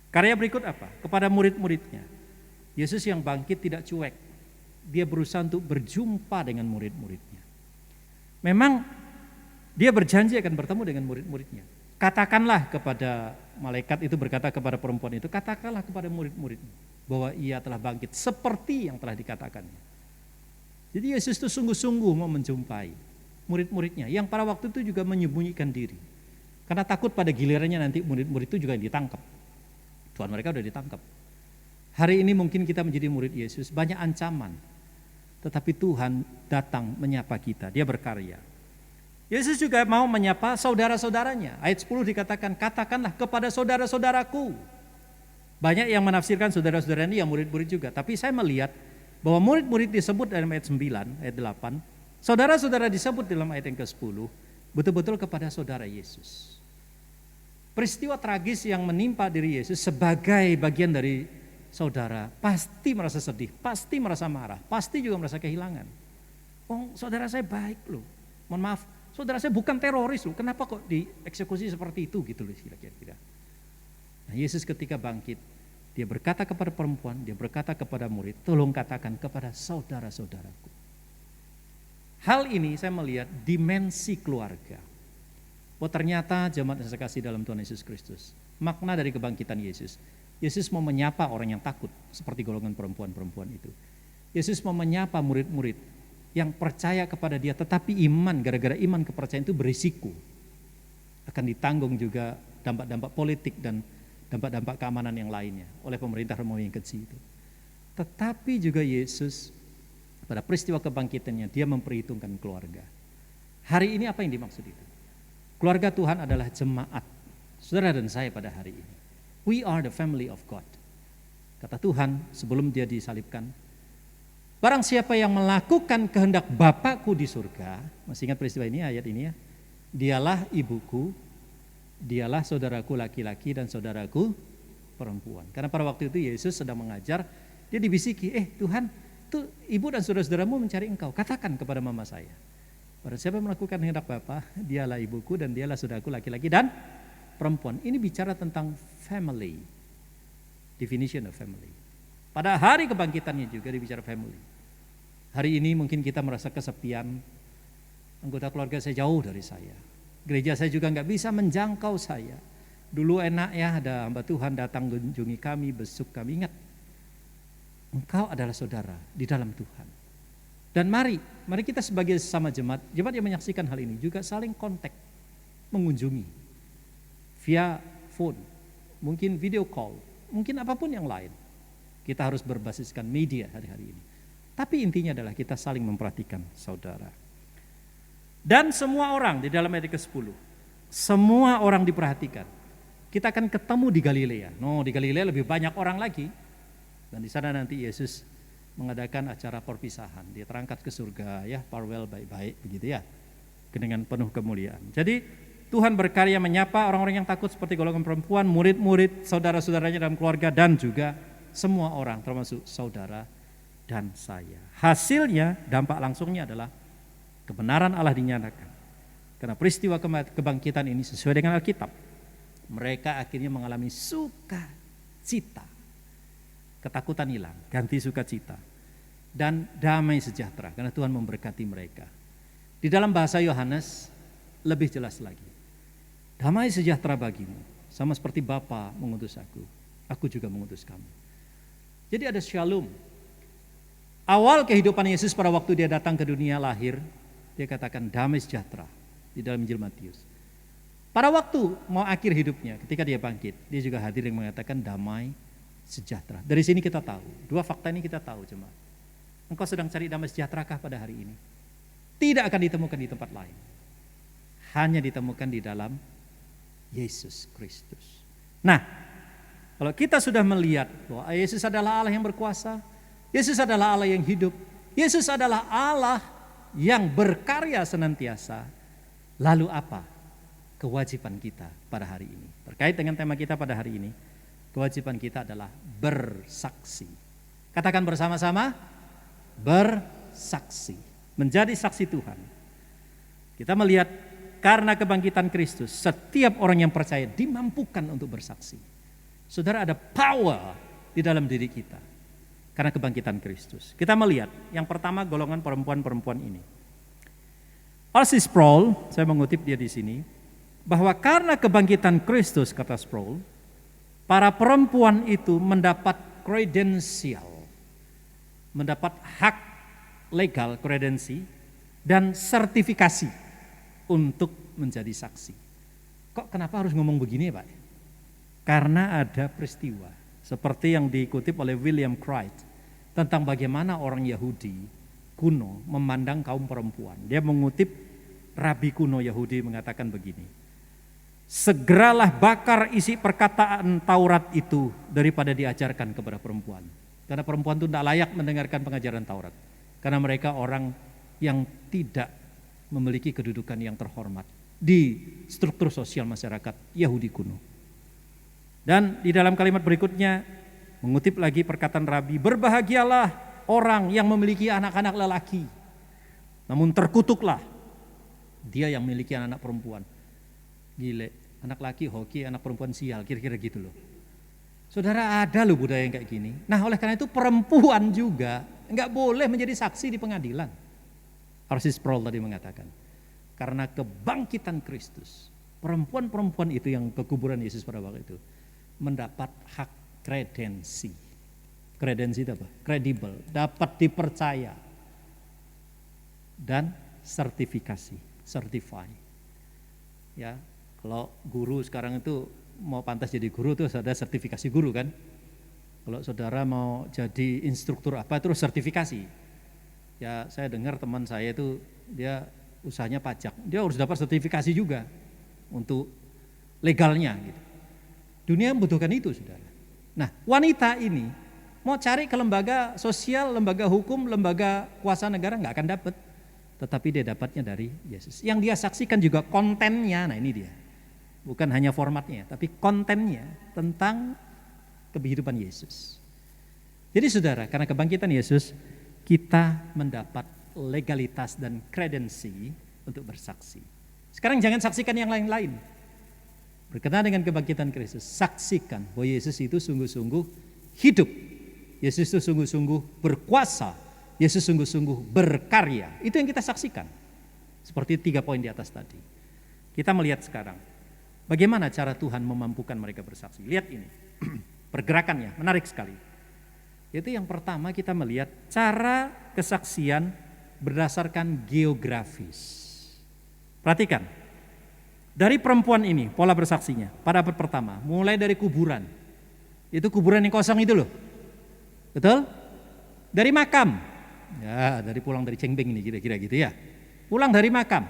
Karya berikut apa? Kepada murid-muridnya. Yesus yang bangkit tidak cuek. Dia berusaha untuk berjumpa dengan murid-muridnya. Memang dia berjanji akan bertemu dengan murid-muridnya. Katakanlah kepada malaikat itu, berkata kepada perempuan itu, katakanlah kepada murid-muridmu bahwa ia telah bangkit seperti yang telah dikatakannya. Jadi Yesus itu sungguh-sungguh mau menjumpai murid-muridnya yang pada waktu itu juga menyembunyikan diri. Karena takut pada gilirannya nanti murid-murid itu juga ditangkap. Tuhan mereka sudah ditangkap. Hari ini mungkin kita menjadi murid Yesus, banyak ancaman. Tetapi Tuhan datang menyapa kita, dia berkarya. Yesus juga mau menyapa saudara-saudaranya. Ayat 10 dikatakan, katakanlah kepada saudara-saudaraku. Banyak yang menafsirkan saudara-saudara ini yang murid-murid juga. Tapi saya melihat bahwa murid-murid disebut dalam ayat 9, ayat 8. Saudara-saudara disebut dalam ayat yang ke-10, betul-betul kepada saudara Yesus. Peristiwa tragis yang menimpa diri Yesus sebagai bagian dari saudara pasti merasa sedih, pasti merasa marah, pasti juga merasa kehilangan. Oh, saudara saya baik loh, mohon maaf, saudara saya bukan teroris loh, kenapa kok dieksekusi seperti itu gitu loh kira-kira. Nah, Yesus ketika bangkit, dia berkata kepada perempuan, dia berkata kepada murid, tolong katakan kepada saudara-saudaraku. Hal ini saya melihat dimensi keluarga. Oh ternyata jemaat yang saya kasih dalam Tuhan Yesus Kristus, makna dari kebangkitan Yesus. Yesus mau menyapa orang yang takut seperti golongan perempuan-perempuan itu. Yesus mau menyapa murid-murid yang percaya kepada dia, tetapi iman, gara-gara iman kepercayaan itu berisiko. Akan ditanggung juga dampak-dampak politik dan dampak-dampak keamanan yang lainnya oleh pemerintah Romawi yang keji itu. Tetapi juga Yesus pada peristiwa kebangkitannya dia memperhitungkan keluarga. Hari ini apa yang dimaksud itu? Keluarga Tuhan adalah jemaat, saudara dan saya pada hari ini. We are the family of God. Kata Tuhan sebelum dia disalibkan, barang siapa yang melakukan kehendak Bapakku di surga, masih ingat peristiwa ini, ayat ini ya, dialah ibuku, dialah saudaraku laki-laki dan saudaraku perempuan. Karena pada waktu itu Yesus sedang mengajar, dia dibisiki, Tuhan, tuh ibu dan saudara-saudaramu mencari engkau, katakan kepada mama saya. Barang siapa melakukan kehendak Bapa, dialah ibuku dan dialah saudaraku laki-laki dan perempuan. Ini bicara tentang family, definition of family. Pada hari kebangkitannya juga dibicara family. Hari ini mungkin kita merasa kesepian, anggota keluarga saya jauh dari saya. Gereja saya juga nggak bisa menjangkau saya. Dulu enak ya, ada hamba Tuhan datang kunjungi kami, besuk kami. Ingat, engkau adalah saudara di dalam Tuhan. Dan mari kita sebagai sesama jemaat yang menyaksikan hal ini juga saling kontak, mengunjungi via phone, mungkin video call, mungkin apapun yang lain. Kita harus berbasiskan media hari-hari ini. Tapi intinya adalah kita saling memperhatikan saudara. Dan semua orang di dalam ayat ke-10, semua orang diperhatikan. Kita akan ketemu di Galilea. Di Galilea lebih banyak orang lagi. Dan di sana nanti Yesus mengadakan acara perpisahan. Dia terangkat ke surga ya, farewell baik-baik begitu ya. Dengan penuh kemuliaan. Jadi Tuhan berkarya menyapa orang-orang yang takut seperti golongan perempuan, murid-murid, saudara-saudaranya dalam keluarga dan juga semua orang termasuk saudara dan saya. Hasilnya, dampak langsungnya adalah kebenaran Allah dinyatakan. Karena peristiwa kebangkitan ini sesuai dengan Alkitab. Mereka akhirnya mengalami sukacita. Ketakutan hilang, ganti sukacita. Dan damai sejahtera karena Tuhan memberkati mereka. Di dalam bahasa Yohanes lebih jelas lagi. Damai sejahtera bagimu, sama seperti Bapa mengutus aku juga mengutus kamu. Jadi ada shalom. Awal kehidupan Yesus pada waktu dia datang ke dunia lahir, dia katakan damai sejahtera di dalam Injil Matius. Pada waktu mau akhir hidupnya, ketika dia bangkit, dia juga hadir yang mengatakan damai sejahtera. Dari sini kita tahu, dua fakta ini kita tahu jemaat. Engkau sedang cari damai sejahterakah pada hari ini? Tidak akan ditemukan di tempat lain. Hanya ditemukan di dalam Yesus Kristus. Nah, kalau kita sudah melihat bahwa Yesus adalah Allah yang berkuasa, Yesus adalah Allah yang hidup, Yesus adalah Allah yang berkarya senantiasa, lalu apa kewajiban kita pada hari ini? Terkait dengan tema kita pada hari ini, kewajiban kita adalah bersaksi. Katakan bersama-sama, bersaksi. Menjadi saksi Tuhan. Kita melihat karena kebangkitan Kristus, setiap orang yang percaya dimampukan untuk bersaksi. Saudara, ada power di dalam diri kita karena kebangkitan Kristus. Kita melihat yang pertama golongan perempuan-perempuan ini. R.C. Sproul, saya mengutip dia di sini, bahwa karena kebangkitan Kristus, kata Sproul, para perempuan itu mendapat kredensial, mendapat hak legal, kredensi, dan sertifikasi untuk menjadi saksi. Kok kenapa harus ngomong begini, Pak? Karena ada peristiwa seperti yang dikutip oleh William Craig tentang bagaimana orang Yahudi kuno memandang kaum perempuan. Dia mengutip rabi kuno Yahudi mengatakan begini, segeralah bakar isi perkataan Taurat itu daripada diajarkan kepada perempuan. Karena perempuan itu tidak layak mendengarkan pengajaran Taurat. Karena mereka orang yang tidak memiliki kedudukan yang terhormat di struktur sosial masyarakat Yahudi kuno. Dan di dalam kalimat berikutnya mengutip lagi perkataan Rabi, berbahagialah orang yang memiliki anak-anak lelaki, namun terkutuklah dia yang memiliki anak perempuan. Gile, anak laki hoki, anak perempuan sial, kira-kira gitu loh. Saudara, ada loh budaya yang kayak gini. Nah, oleh karena itu perempuan juga nggak boleh menjadi saksi di pengadilan. R.C. Sproul tadi mengatakan, karena kebangkitan Kristus, perempuan-perempuan itu yang ke kuburan Yesus pada waktu itu mendapat hak kredensi. Kredensi itu apa? Kredibel, dapat dipercaya, dan sertifikasi, certify. Ya, kalau guru sekarang itu mau pantas jadi guru tuh ada sertifikasi guru kan? Kalau saudara mau jadi instruktur apa terus sertifikasi. Ya, saya dengar teman saya itu dia usahanya pajak, dia harus dapat sertifikasi juga untuk legalnya gitu. Dunia membutuhkan itu, saudara. Nah, wanita ini mau cari ke lembaga sosial, lembaga hukum, lembaga kuasa negara nggak akan dapat. Tetapi dia dapatnya dari Yesus. Yang dia saksikan juga kontennya, nah ini dia. Bukan hanya formatnya, tapi kontennya tentang kehidupan Yesus. Jadi saudara, karena kebangkitan Yesus, kita mendapat legalitas dan kredensi untuk bersaksi. Sekarang jangan saksikan yang lain-lain. Berkenaan dengan kebangkitan Kristus, saksikan bahwa Yesus itu sungguh-sungguh hidup. Yesus itu sungguh-sungguh berkuasa, Yesus sungguh-sungguh berkarya. Itu yang kita saksikan. Seperti 3 poin di atas tadi. Kita melihat sekarang, bagaimana cara Tuhan memampukan mereka bersaksi. Lihat ini, pergerakannya menarik sekali. Yaitu yang pertama kita melihat cara kesaksian berdasarkan geografis. Perhatikan, dari perempuan ini pola bersaksinya pada abad pertama, mulai dari kuburan. Itu kuburan yang kosong itu loh. Betul? Dari makam. Ya, dari pulang dari Cengbeng ini kira-kira gitu ya. Pulang dari makam.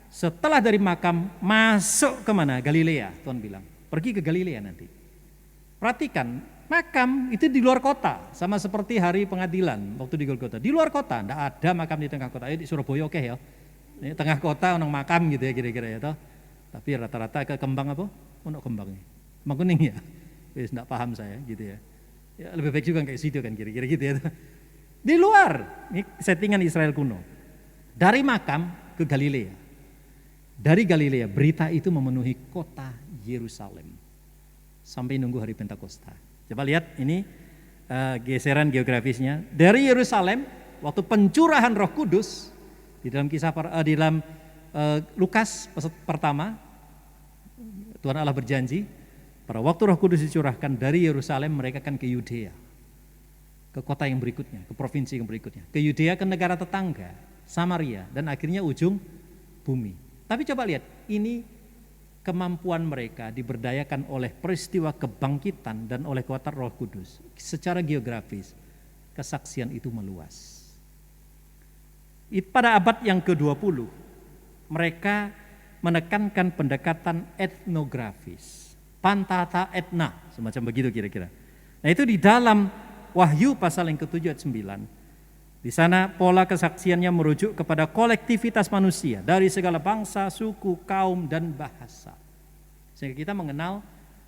Setelah dari makam masuk ke mana? Galilea, Tuhan bilang. Pergi ke Galilea nanti. Perhatikan, makam itu di luar kota, sama seperti hari pengadilan waktu di Golgota. Di luar kota, enggak ada makam di tengah kota. Di Surabaya oke ya. Ini tengah kota orang makam gitu ya kira-kira ya toh. Tapi rata-rata ke Kembang apa? Ono Kembangnya. Kembang Kuning ya. Wis enggak paham saya gitu ya. Ya, lebih baik juga kayak situ kan kira-kira gitu ya. Di luar, ini settingan Israel kuno. Dari makam ke Galilea. Dari Galilea berita itu memenuhi kota Yerusalem. Sampai nunggu hari Pentakosta. Coba lihat ini geseran geografisnya. Dari Yerusalem waktu pencurahan Roh Kudus di dalam kisah di dalam Lukas pertama, Tuhan Allah berjanji pada waktu Roh Kudus dicurahkan dari Yerusalem mereka akan ke Yudea, ke kota yang berikutnya, ke provinsi yang berikutnya, ke Yudea, ke negara tetangga, Samaria, dan akhirnya ujung bumi. Tapi coba lihat, ini kemampuan mereka diberdayakan oleh peristiwa kebangkitan dan oleh kekuatan Roh Kudus. Secara geografis, kesaksian itu meluas. Pada abad yang ke-20, mereka menekankan pendekatan etnografis. Pantata etna, semacam begitu kira-kira. Nah itu di dalam Wahyu pasal yang ke-7 ayat 9. Di sana pola kesaksiannya merujuk kepada kolektivitas manusia dari segala bangsa, suku, kaum, dan bahasa. Sehingga kita mengenal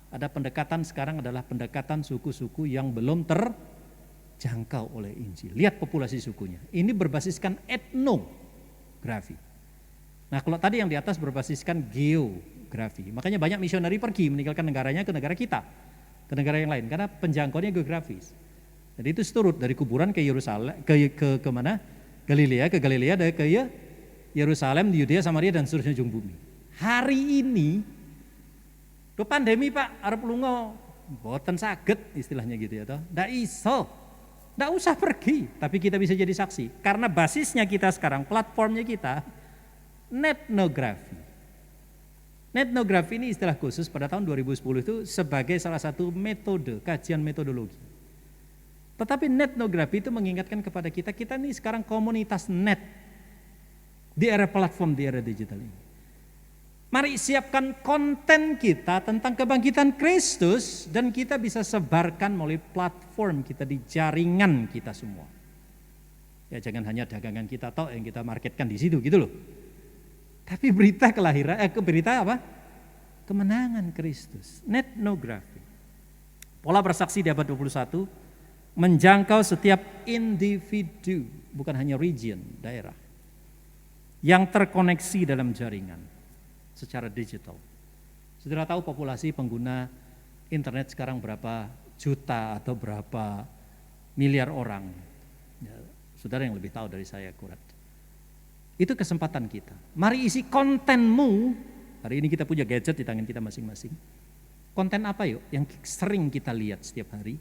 ada pendekatan sekarang adalah pendekatan suku-suku yang belum terjangkau oleh Injil. Lihat populasi sukunya. Ini berbasiskan etnografi. Nah kalau tadi yang di atas berbasiskan geografi. Makanya banyak misionari pergi meninggalkan negaranya ke negara kita, ke negara yang lain. Karena penjangkauannya geografis. Jadi itu seturut dari kuburan ke Yerusalem, ke mana? Galilea, ke Galilea, dari ke Yerusalem, di Yudea, Samaria dan seluruh ujung bumi. Hari ini, do pandemi Pak, arep lunga boten saged istilahnya gitu ya toh. Ndak iso. Ndak usah pergi, tapi kita bisa jadi saksi. Karena basisnya kita sekarang, platformnya kita netnografi. Netnografi ini istilah khusus pada tahun 2010 itu sebagai salah satu metode, kajian metodologi. Tetapi netnografi itu mengingatkan kepada kita ini sekarang komunitas net di era platform, di era digital ini. Mari siapkan konten kita tentang kebangkitan Kristus dan kita bisa sebarkan melalui platform kita di jaringan kita semua. Ya jangan hanya dagangan kita toh yang kita marketkan di situ gitu loh. Tapi berita kelahiran, berita apa? Kemenangan Kristus, netnografi. Pola bersaksi di abad 21 menjangkau setiap individu, bukan hanya region, daerah. Yang terkoneksi dalam jaringan secara digital. Saudara tahu populasi pengguna internet sekarang berapa juta atau berapa miliar orang? Ya, saudara yang lebih tahu dari saya akurat. Itu kesempatan kita. Mari isi kontenmu. Hari ini kita punya gadget di tangan kita masing-masing. Konten apa yuk yang sering kita lihat setiap hari?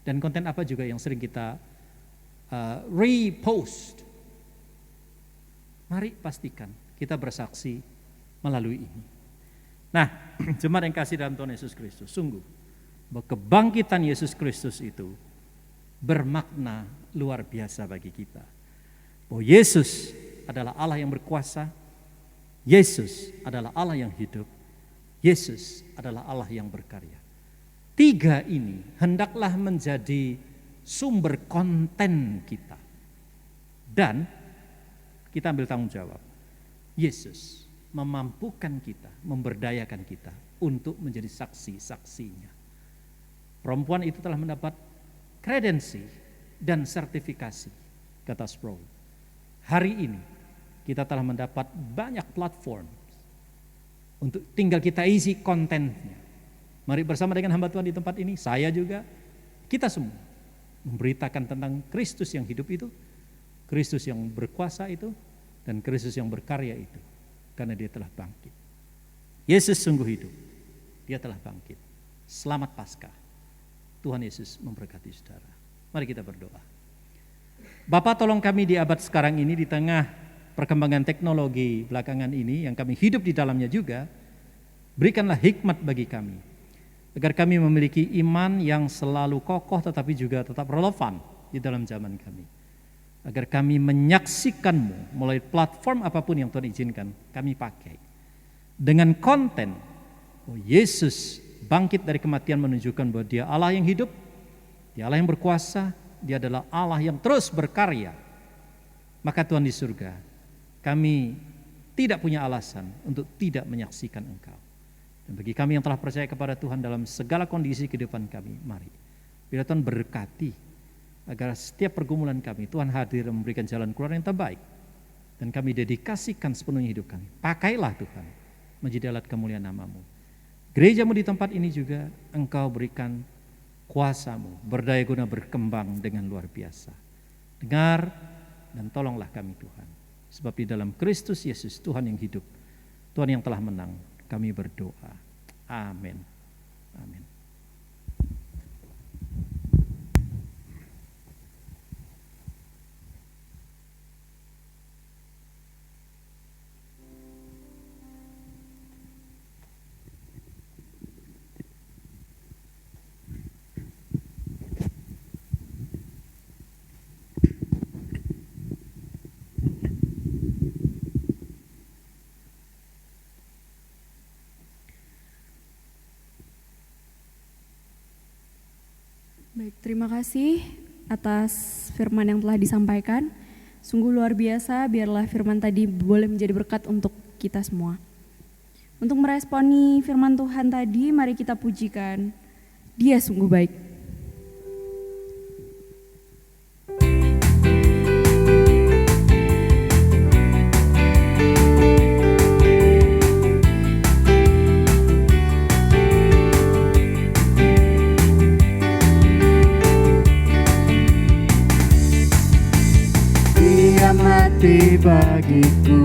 Dan konten apa juga yang sering kita repost? Mari pastikan kita bersaksi melalui ini. Nah, jemaat yang kasih dalam Tuhan Yesus Kristus, sungguh bahwa kebangkitan Yesus Kristus itu bermakna luar biasa bagi kita. Bahwa Yesus adalah Allah yang berkuasa, Yesus adalah Allah yang hidup, Yesus adalah Allah yang berkarya. Tiga ini hendaklah menjadi sumber konten kita. Dan kita ambil tanggung jawab. Yesus memampukan kita, memberdayakan kita untuk menjadi saksi-saksinya. Perempuan itu telah mendapat kredensi dan sertifikasi, kata Sproul. Hari ini kita telah mendapat banyak platform untuk tinggal kita isi kontennya. Mari bersama dengan hamba Tuhan di tempat ini, saya juga, kita semua memberitakan tentang Kristus yang hidup itu, Kristus yang berkuasa itu, dan Kristus yang berkarya itu. Karena dia telah bangkit. Yesus sungguh hidup. Dia telah bangkit. Selamat Paskah. Tuhan Yesus memberkati saudara. Mari kita berdoa. Bapa, tolong kami di abad sekarang ini, di tengah perkembangan teknologi belakangan ini, yang kami hidup di dalamnya juga, berikanlah hikmat bagi kami. Agar kami memiliki iman yang selalu kokoh tetapi juga tetap relevan di dalam zaman kami. Agar kami menyaksikanmu melalui platform apapun yang Tuhan izinkan kami pakai. Dengan konten, oh Yesus bangkit dari kematian menunjukkan bahwa dia Allah yang hidup, dia Allah yang berkuasa, dia adalah Allah yang terus berkarya. Maka Tuhan di surga, kami tidak punya alasan untuk tidak menyaksikan Engkau. Dan bagi kami yang telah percaya kepada Tuhan dalam segala kondisi kehidupan kami, mari biar Tuhan berkati agar setiap pergumulan kami, Tuhan hadir memberikan jalan keluar yang terbaik. Dan kami dedikasikan sepenuhnya hidup kami. Pakailah Tuhan, menjadi alat kemuliaan nama-Mu. Gerejamu di tempat ini juga Engkau berikan kuasa-Mu, berdaya guna berkembang dengan luar biasa. Dengar dan tolonglah kami Tuhan. Sebab di dalam Kristus Yesus, Tuhan yang hidup, Tuhan yang telah menang, kami berdoa. Amin. Amin.
Baik, terima kasih atas firman yang telah disampaikan. Sungguh luar biasa, biarlah firman tadi boleh menjadi berkat untuk kita semua. Untuk meresponi firman Tuhan tadi, mari kita pujikan. Dia sungguh baik.
Dia mati bagiku,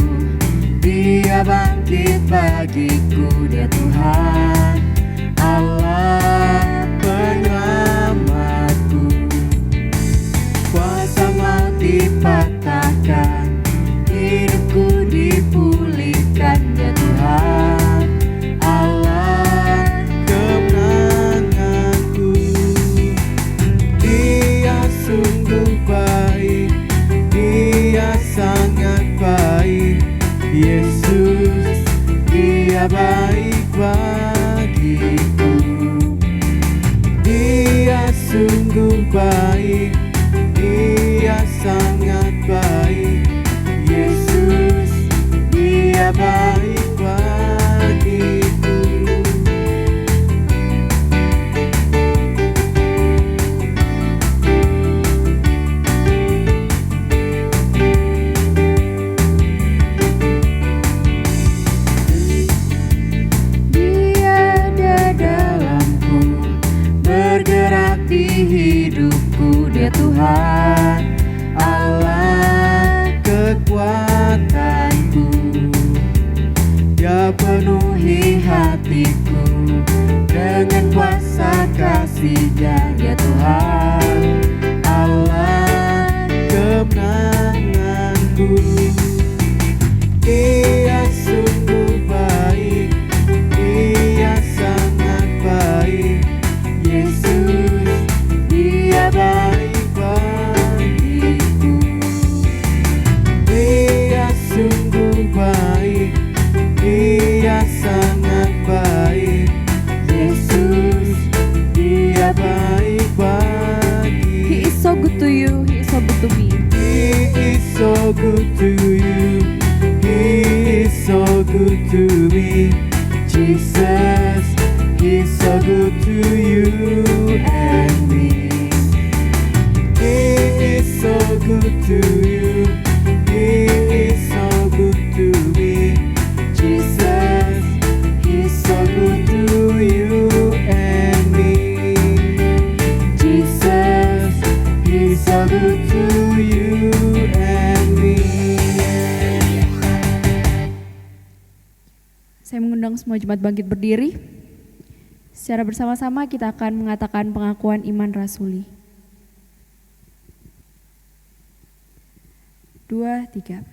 baik, Dia sangat baik. Yesus, Dia baik bagiku. Dia ada dalamku, bergerak di hidupku. Dia Tuhan Allah kekuatanku. Dia penuhi hatiku dengan kuasa kasih-Nya. Dia Tuhan Allah kemenanganku. Dia sungguh baik, Dia sangat baik. Yesus, Dia baik bagiku. Dia sungguh baik, Dia sangat baik. Yesus, Dia baik bagiku.
He is so good to you, He is so good to me.
He is so good to you. He is so good to me. Jesus, He's so good to you and me. He is so good to you. He is so good to me. Jesus, He's so good to you and me. Jesus, He's so good to you and me.
Saya mengundang semua jemaat bangkit berdiri. Secara bersama-sama kita akan mengatakan pengakuan iman rasuli. 2, 3.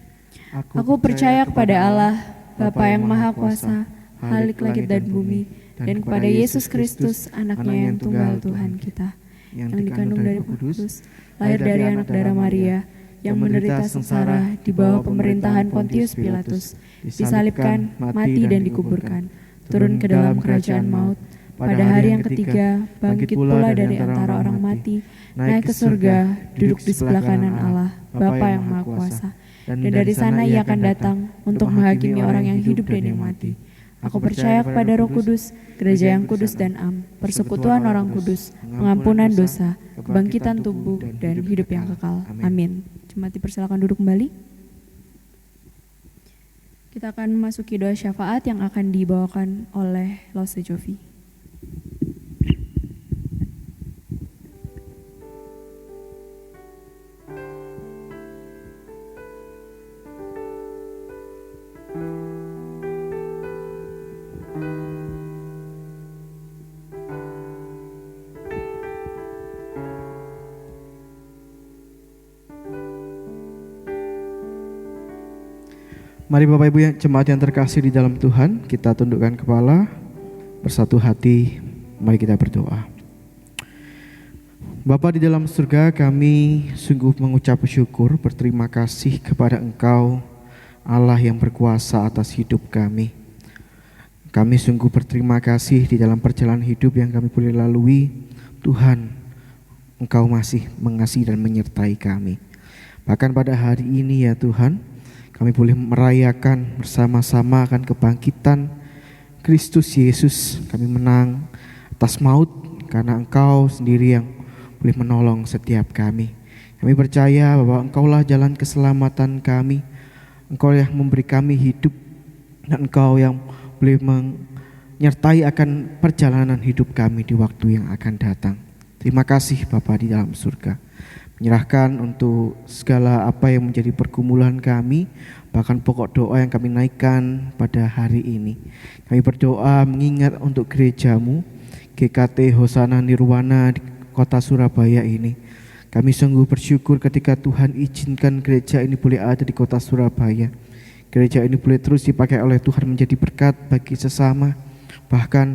Aku percaya kepada Allah, Bapa yang Maha Kuasa, Khalik langit dan bumi, dan kepada Yesus Kristus, Anaknya yang tunggal Tuhan kita, yang dikandung dari Roh Kudus, lahir dari anak darah Maria, yang menderita sengsara di bawah pemerintahan Pontius Pilatus, disalibkan, mati dan dikuburkan, turun ke dalam kerajaan maut, pada hari yang ketiga bangkit pula dari antara orang mati, naik ke surga, duduk di sebelah kanan Allah, Bapa yang Maha Kuasa, dan dari sana Ia akan datang untuk menghakimi orang yang hidup dan yang mati. Aku percaya kepada Roh Kudus, gereja yang kudus dan am, persekutuan orang kudus, pengampunan dosa, kebangkitan tubuh, dan hidup yang kekal. Amin. Jemaat dipersilakan duduk kembali. Kita akan memasuki doa syafaat yang akan dibawakan oleh Lose Jovi.
Mari Bapak Ibu yang jemaat yang terkasih di dalam Tuhan, kita tundukkan kepala, bersatu hati, mari kita berdoa. Bapa di dalam surga, kami sungguh mengucap syukur, berterima kasih kepada Engkau, Allah yang berkuasa atas hidup kami. Kami sungguh berterima kasih di dalam perjalanan hidup yang kami boleh lalui. Tuhan, Engkau masih mengasihi dan menyertai kami. Bahkan pada hari ini ya Tuhan, kami boleh merayakan bersama-sama akan kebangkitan Kristus Yesus. Kami menang atas maut karena Engkau sendiri yang boleh menolong setiap kami. Kami percaya bahwa Engkaulah jalan keselamatan kami. Engkau yang memberi kami hidup dan Engkau yang boleh menyertai akan perjalanan hidup kami di waktu yang akan datang. Terima kasih Bapa di dalam surga. Menyerahkan untuk segala apa yang menjadi pergumulan kami, bahkan pokok doa yang kami naikkan pada hari ini. Kami berdoa mengingat untuk gerejamu, GKT Hosana Nirwana di kota Surabaya ini. Kami sungguh bersyukur ketika Tuhan izinkan gereja ini boleh ada di kota Surabaya. Gereja ini boleh terus dipakai oleh Tuhan menjadi berkat bagi sesama, bahkan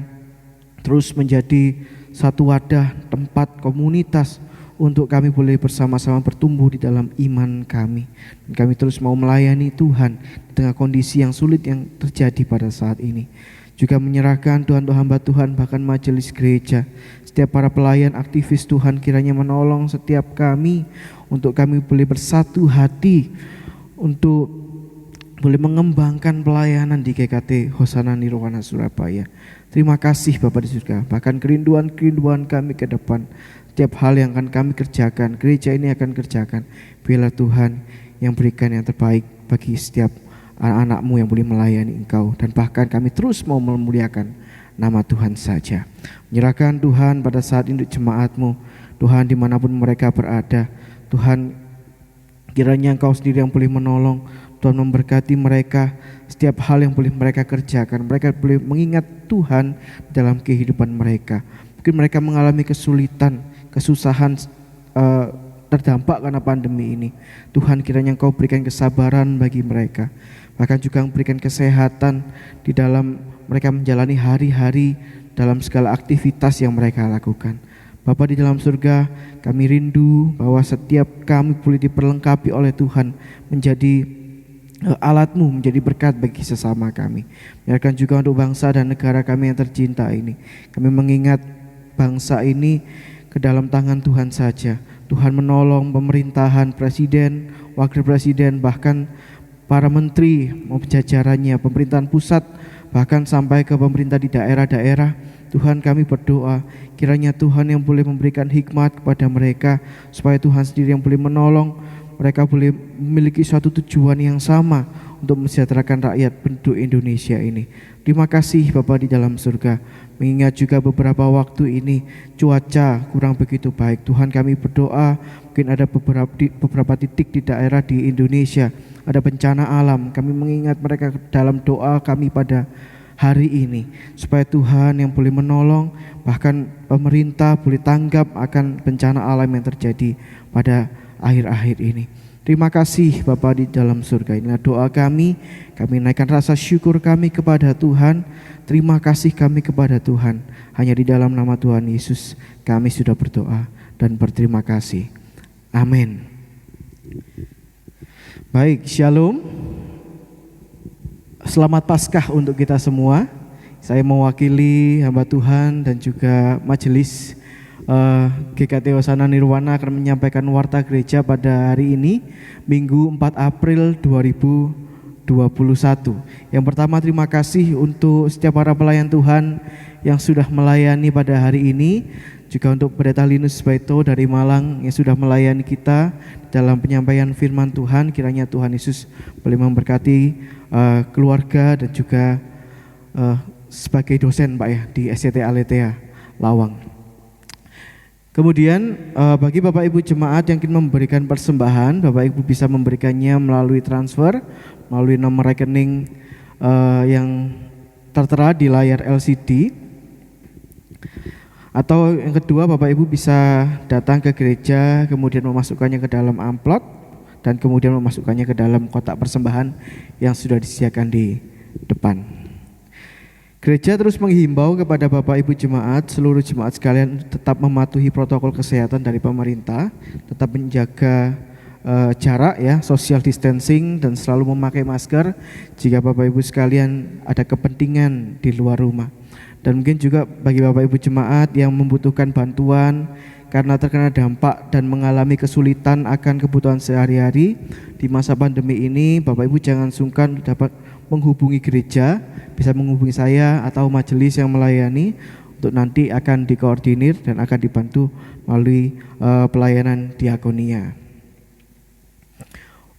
terus menjadi satu wadah, tempat, komunitas untuk kami boleh bersama-sama bertumbuh di dalam iman kami. Dan kami terus mau melayani Tuhan di tengah kondisi yang sulit yang terjadi pada saat ini. Juga menyerahkan Tuhan untuk hamba Tuhan, bahkan majelis gereja, setiap para pelayan aktivis Tuhan, kiranya menolong setiap kami untuk kami boleh bersatu hati untuk boleh mengembangkan pelayanan di GKT Hosana Nirwana Surabaya. Terima kasih Bapak di surga. Bahkan kerinduan kami ke depan, setiap hal yang akan kami kerjakan, gereja ini akan kerjakan, biarlah Tuhan yang berikan yang terbaik bagi setiap anak-anak-Mu yang boleh melayani Engkau. Dan bahkan kami terus mau memuliakan nama Tuhan saja. Menyerahkan Tuhan pada saat ini jemaat-Mu, Tuhan dimanapun mereka berada, Tuhan kiranya Engkau sendiri yang boleh menolong, Tuhan memberkati mereka, setiap hal yang boleh mereka kerjakan, mereka boleh mengingat Tuhan dalam kehidupan mereka. Mungkin mereka mengalami kesulitan, kesusahan, terdampak karena pandemi ini. Tuhan kiranya Engkau berikan kesabaran bagi mereka, bahkan juga memberikan kesehatan di dalam mereka menjalani hari-hari dalam segala aktivitas yang mereka lakukan. Bapa di dalam surga, kami rindu bahwa setiap kami boleh diperlengkapi oleh Tuhan menjadi alat-Mu, menjadi berkat bagi sesama kami. Biarkan juga untuk bangsa dan negara kami yang tercinta ini, kami mengingat bangsa ini ke dalam tangan Tuhan saja. Tuhan menolong pemerintahan, presiden, wakil presiden, bahkan para menteri maupun jajarannya, pemerintahan pusat, bahkan sampai ke pemerintah di daerah-daerah. Tuhan, kami berdoa kiranya Tuhan yang boleh memberikan hikmat kepada mereka, supaya Tuhan sendiri yang boleh menolong mereka boleh memiliki suatu tujuan yang sama untuk mensejahterakan rakyat penduduk Indonesia ini. Terima kasih Bapa di dalam surga. Mengingat juga beberapa waktu ini cuaca kurang begitu baik, Tuhan kami berdoa mungkin ada beberapa titik di daerah di Indonesia ada bencana alam. Kami mengingat mereka dalam doa kami pada hari ini, supaya Tuhan yang boleh menolong, bahkan pemerintah boleh tanggap akan bencana alam yang terjadi pada akhir-akhir ini. Terima kasih Bapa di dalam surga. Inilah doa kami naikkan rasa syukur kami kepada Tuhan. Terima kasih kami kepada Tuhan. Hanya di dalam nama Tuhan Yesus kami sudah berdoa dan berterima kasih. Amin. Baik, shalom. Selamat Paskah untuk kita semua. Saya mewakili hamba Tuhan dan juga majelis GKT Hosana Nirwana akan menyampaikan warta gereja pada hari ini, Minggu 4 April 2021. Yang pertama, terima kasih untuk setiap para pelayan Tuhan yang sudah melayani pada hari ini. Juga untuk Pendeta Linus Baito dari Malang yang sudah melayani kita dalam penyampaian firman Tuhan. Kiranya Tuhan Yesus boleh memberkati keluarga dan juga sebagai dosen Pak ya di SCT Aletea Lawang. Kemudian bagi Bapak Ibu jemaat yang ingin memberikan persembahan, Bapak Ibu bisa memberikannya melalui transfer, melalui nomor rekening yang tertera di layar LCD. Atau yang kedua, Bapak Ibu bisa datang ke gereja, kemudian memasukkannya ke dalam amplop, dan kemudian memasukkannya ke dalam kotak persembahan yang sudah disediakan di depan. Gereja terus menghimbau kepada Bapak Ibu jemaat, seluruh jemaat sekalian tetap mematuhi protokol kesehatan dari pemerintah, tetap menjaga jarak ya, social distancing, dan selalu memakai masker jika Bapak Ibu sekalian ada kepentingan di luar rumah. Dan mungkin juga bagi Bapak Ibu jemaat yang membutuhkan bantuan karena terkena dampak dan mengalami kesulitan akan kebutuhan sehari-hari di masa pandemi ini, Bapak Ibu jangan sungkan dapat menghubungi gereja, bisa menghubungi saya atau majelis yang melayani untuk nanti akan dikoordinir dan akan dibantu melalui pelayanan diakonia.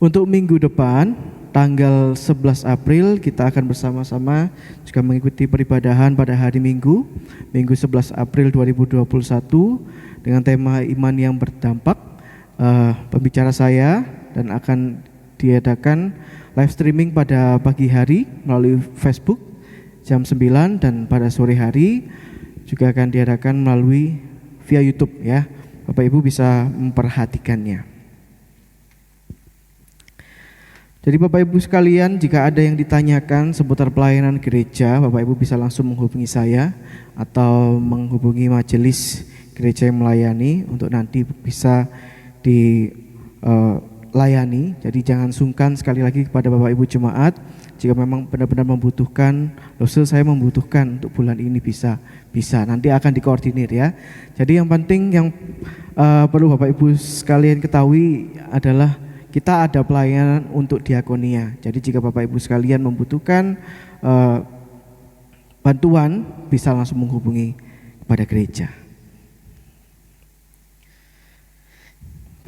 Untuk minggu depan, tanggal 11 April kita akan bersama-sama juga mengikuti peribadahan pada hari Minggu 11 April 2021 dengan tema iman yang berdampak. Pembicara saya dan akan diadakan live streaming pada pagi hari melalui Facebook jam 9 dan pada sore hari juga akan diadakan melalui via YouTube ya. Bapak Ibu bisa memperhatikannya. Jadi Bapak Ibu sekalian, jika ada yang ditanyakan seputar pelayanan gereja, Bapak Ibu bisa langsung menghubungi saya atau menghubungi majelis gereja yang melayani untuk nanti bisa dilayani. Jadi jangan sungkan sekali lagi kepada Bapak Ibu jemaat, jika memang benar-benar membutuhkan, saya membutuhkan untuk bulan ini bisa nanti akan dikoordinir ya. Jadi yang penting yang perlu Bapak Ibu sekalian ketahui adalah kita ada pelayanan untuk diakonia. Jadi jika Bapak Ibu sekalian membutuhkan bantuan, bisa langsung menghubungi kepada gereja.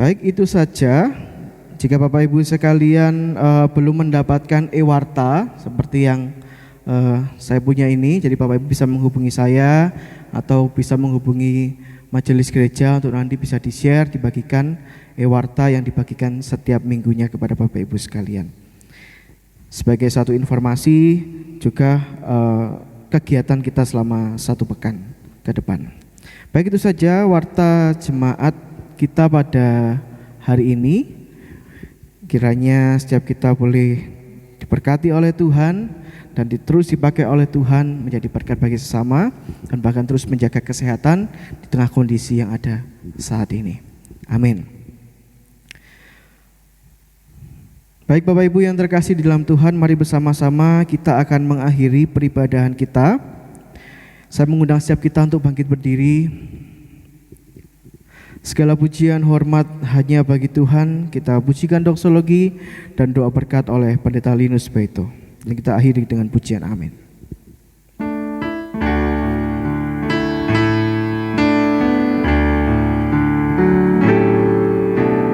Baik, itu saja. Jika Bapak Ibu sekalian belum mendapatkan e-warta seperti yang saya punya ini, jadi Bapak Ibu bisa menghubungi saya atau bisa menghubungi majelis gereja untuk nanti bisa di-share, dibagikan e-warta yang dibagikan setiap minggunya kepada Bapak Ibu sekalian. Sebagai satu informasi juga kegiatan kita selama 1 pekan ke depan. Baik, itu saja warta jemaat kita pada hari ini. Kiranya setiap kita boleh diberkati oleh Tuhan dan terus dipakai oleh Tuhan menjadi berkat bagi sesama dan bahkan terus menjaga kesehatan di tengah kondisi yang ada saat ini. Amin. Baik Bapak Ibu yang terkasih di dalam Tuhan, mari bersama-sama kita akan mengakhiri peribadahan kita. Saya mengundang setiap kita untuk bangkit berdiri. Segala pujian hormat hanya bagi Tuhan. Kita pujikan doksologi dan doa berkat oleh Pendeta Linus Beito. Dan kita akhiri dengan pujian amin.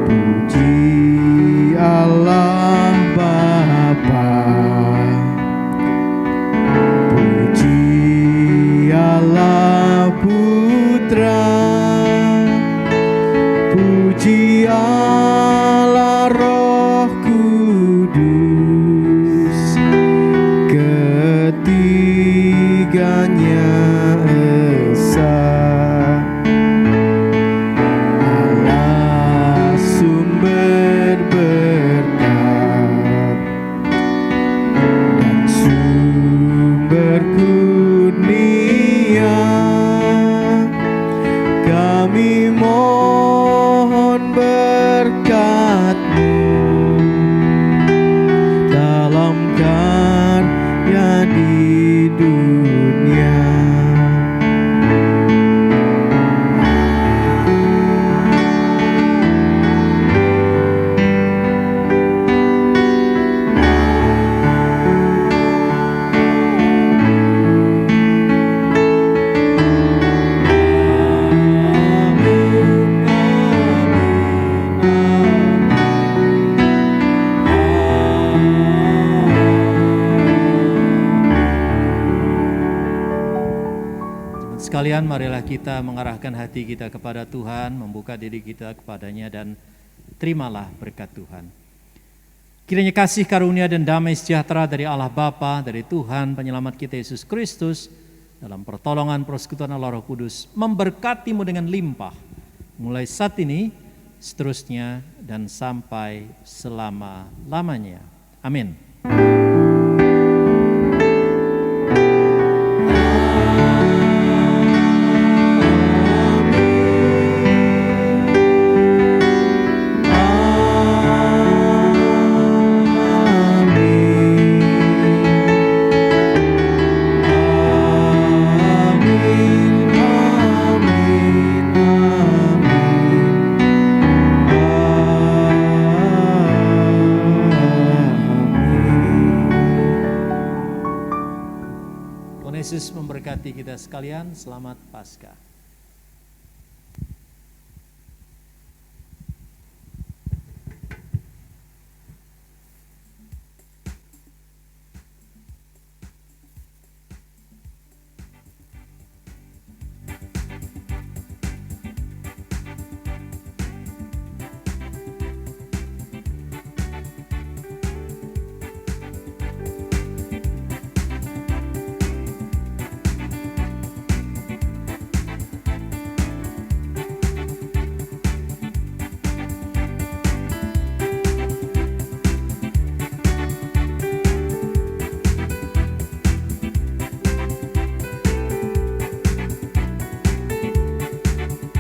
Puji Allah Bapa, puji Allah Putra, puji Allah Roh Kudus, ketiganya esa. Allah sumber berkat dan sumber kurnia, kami mohon berkat-Mu dalam karya di dunia.
Sekalian, marilah kita mengarahkan hati kita kepada Tuhan, membuka diri kita kepadanya dan terimalah berkat Tuhan. Kiranya kasih karunia dan damai sejahtera dari Allah Bapa, dari Tuhan Penyelamat kita Yesus Kristus, dalam pertolongan persekutuan Allah Roh Kudus, memberkatimu dengan limpah, mulai saat ini, seterusnya, dan sampai selama-lamanya. Amin. Yesus memberkati kita sekalian. Selamat Paskah.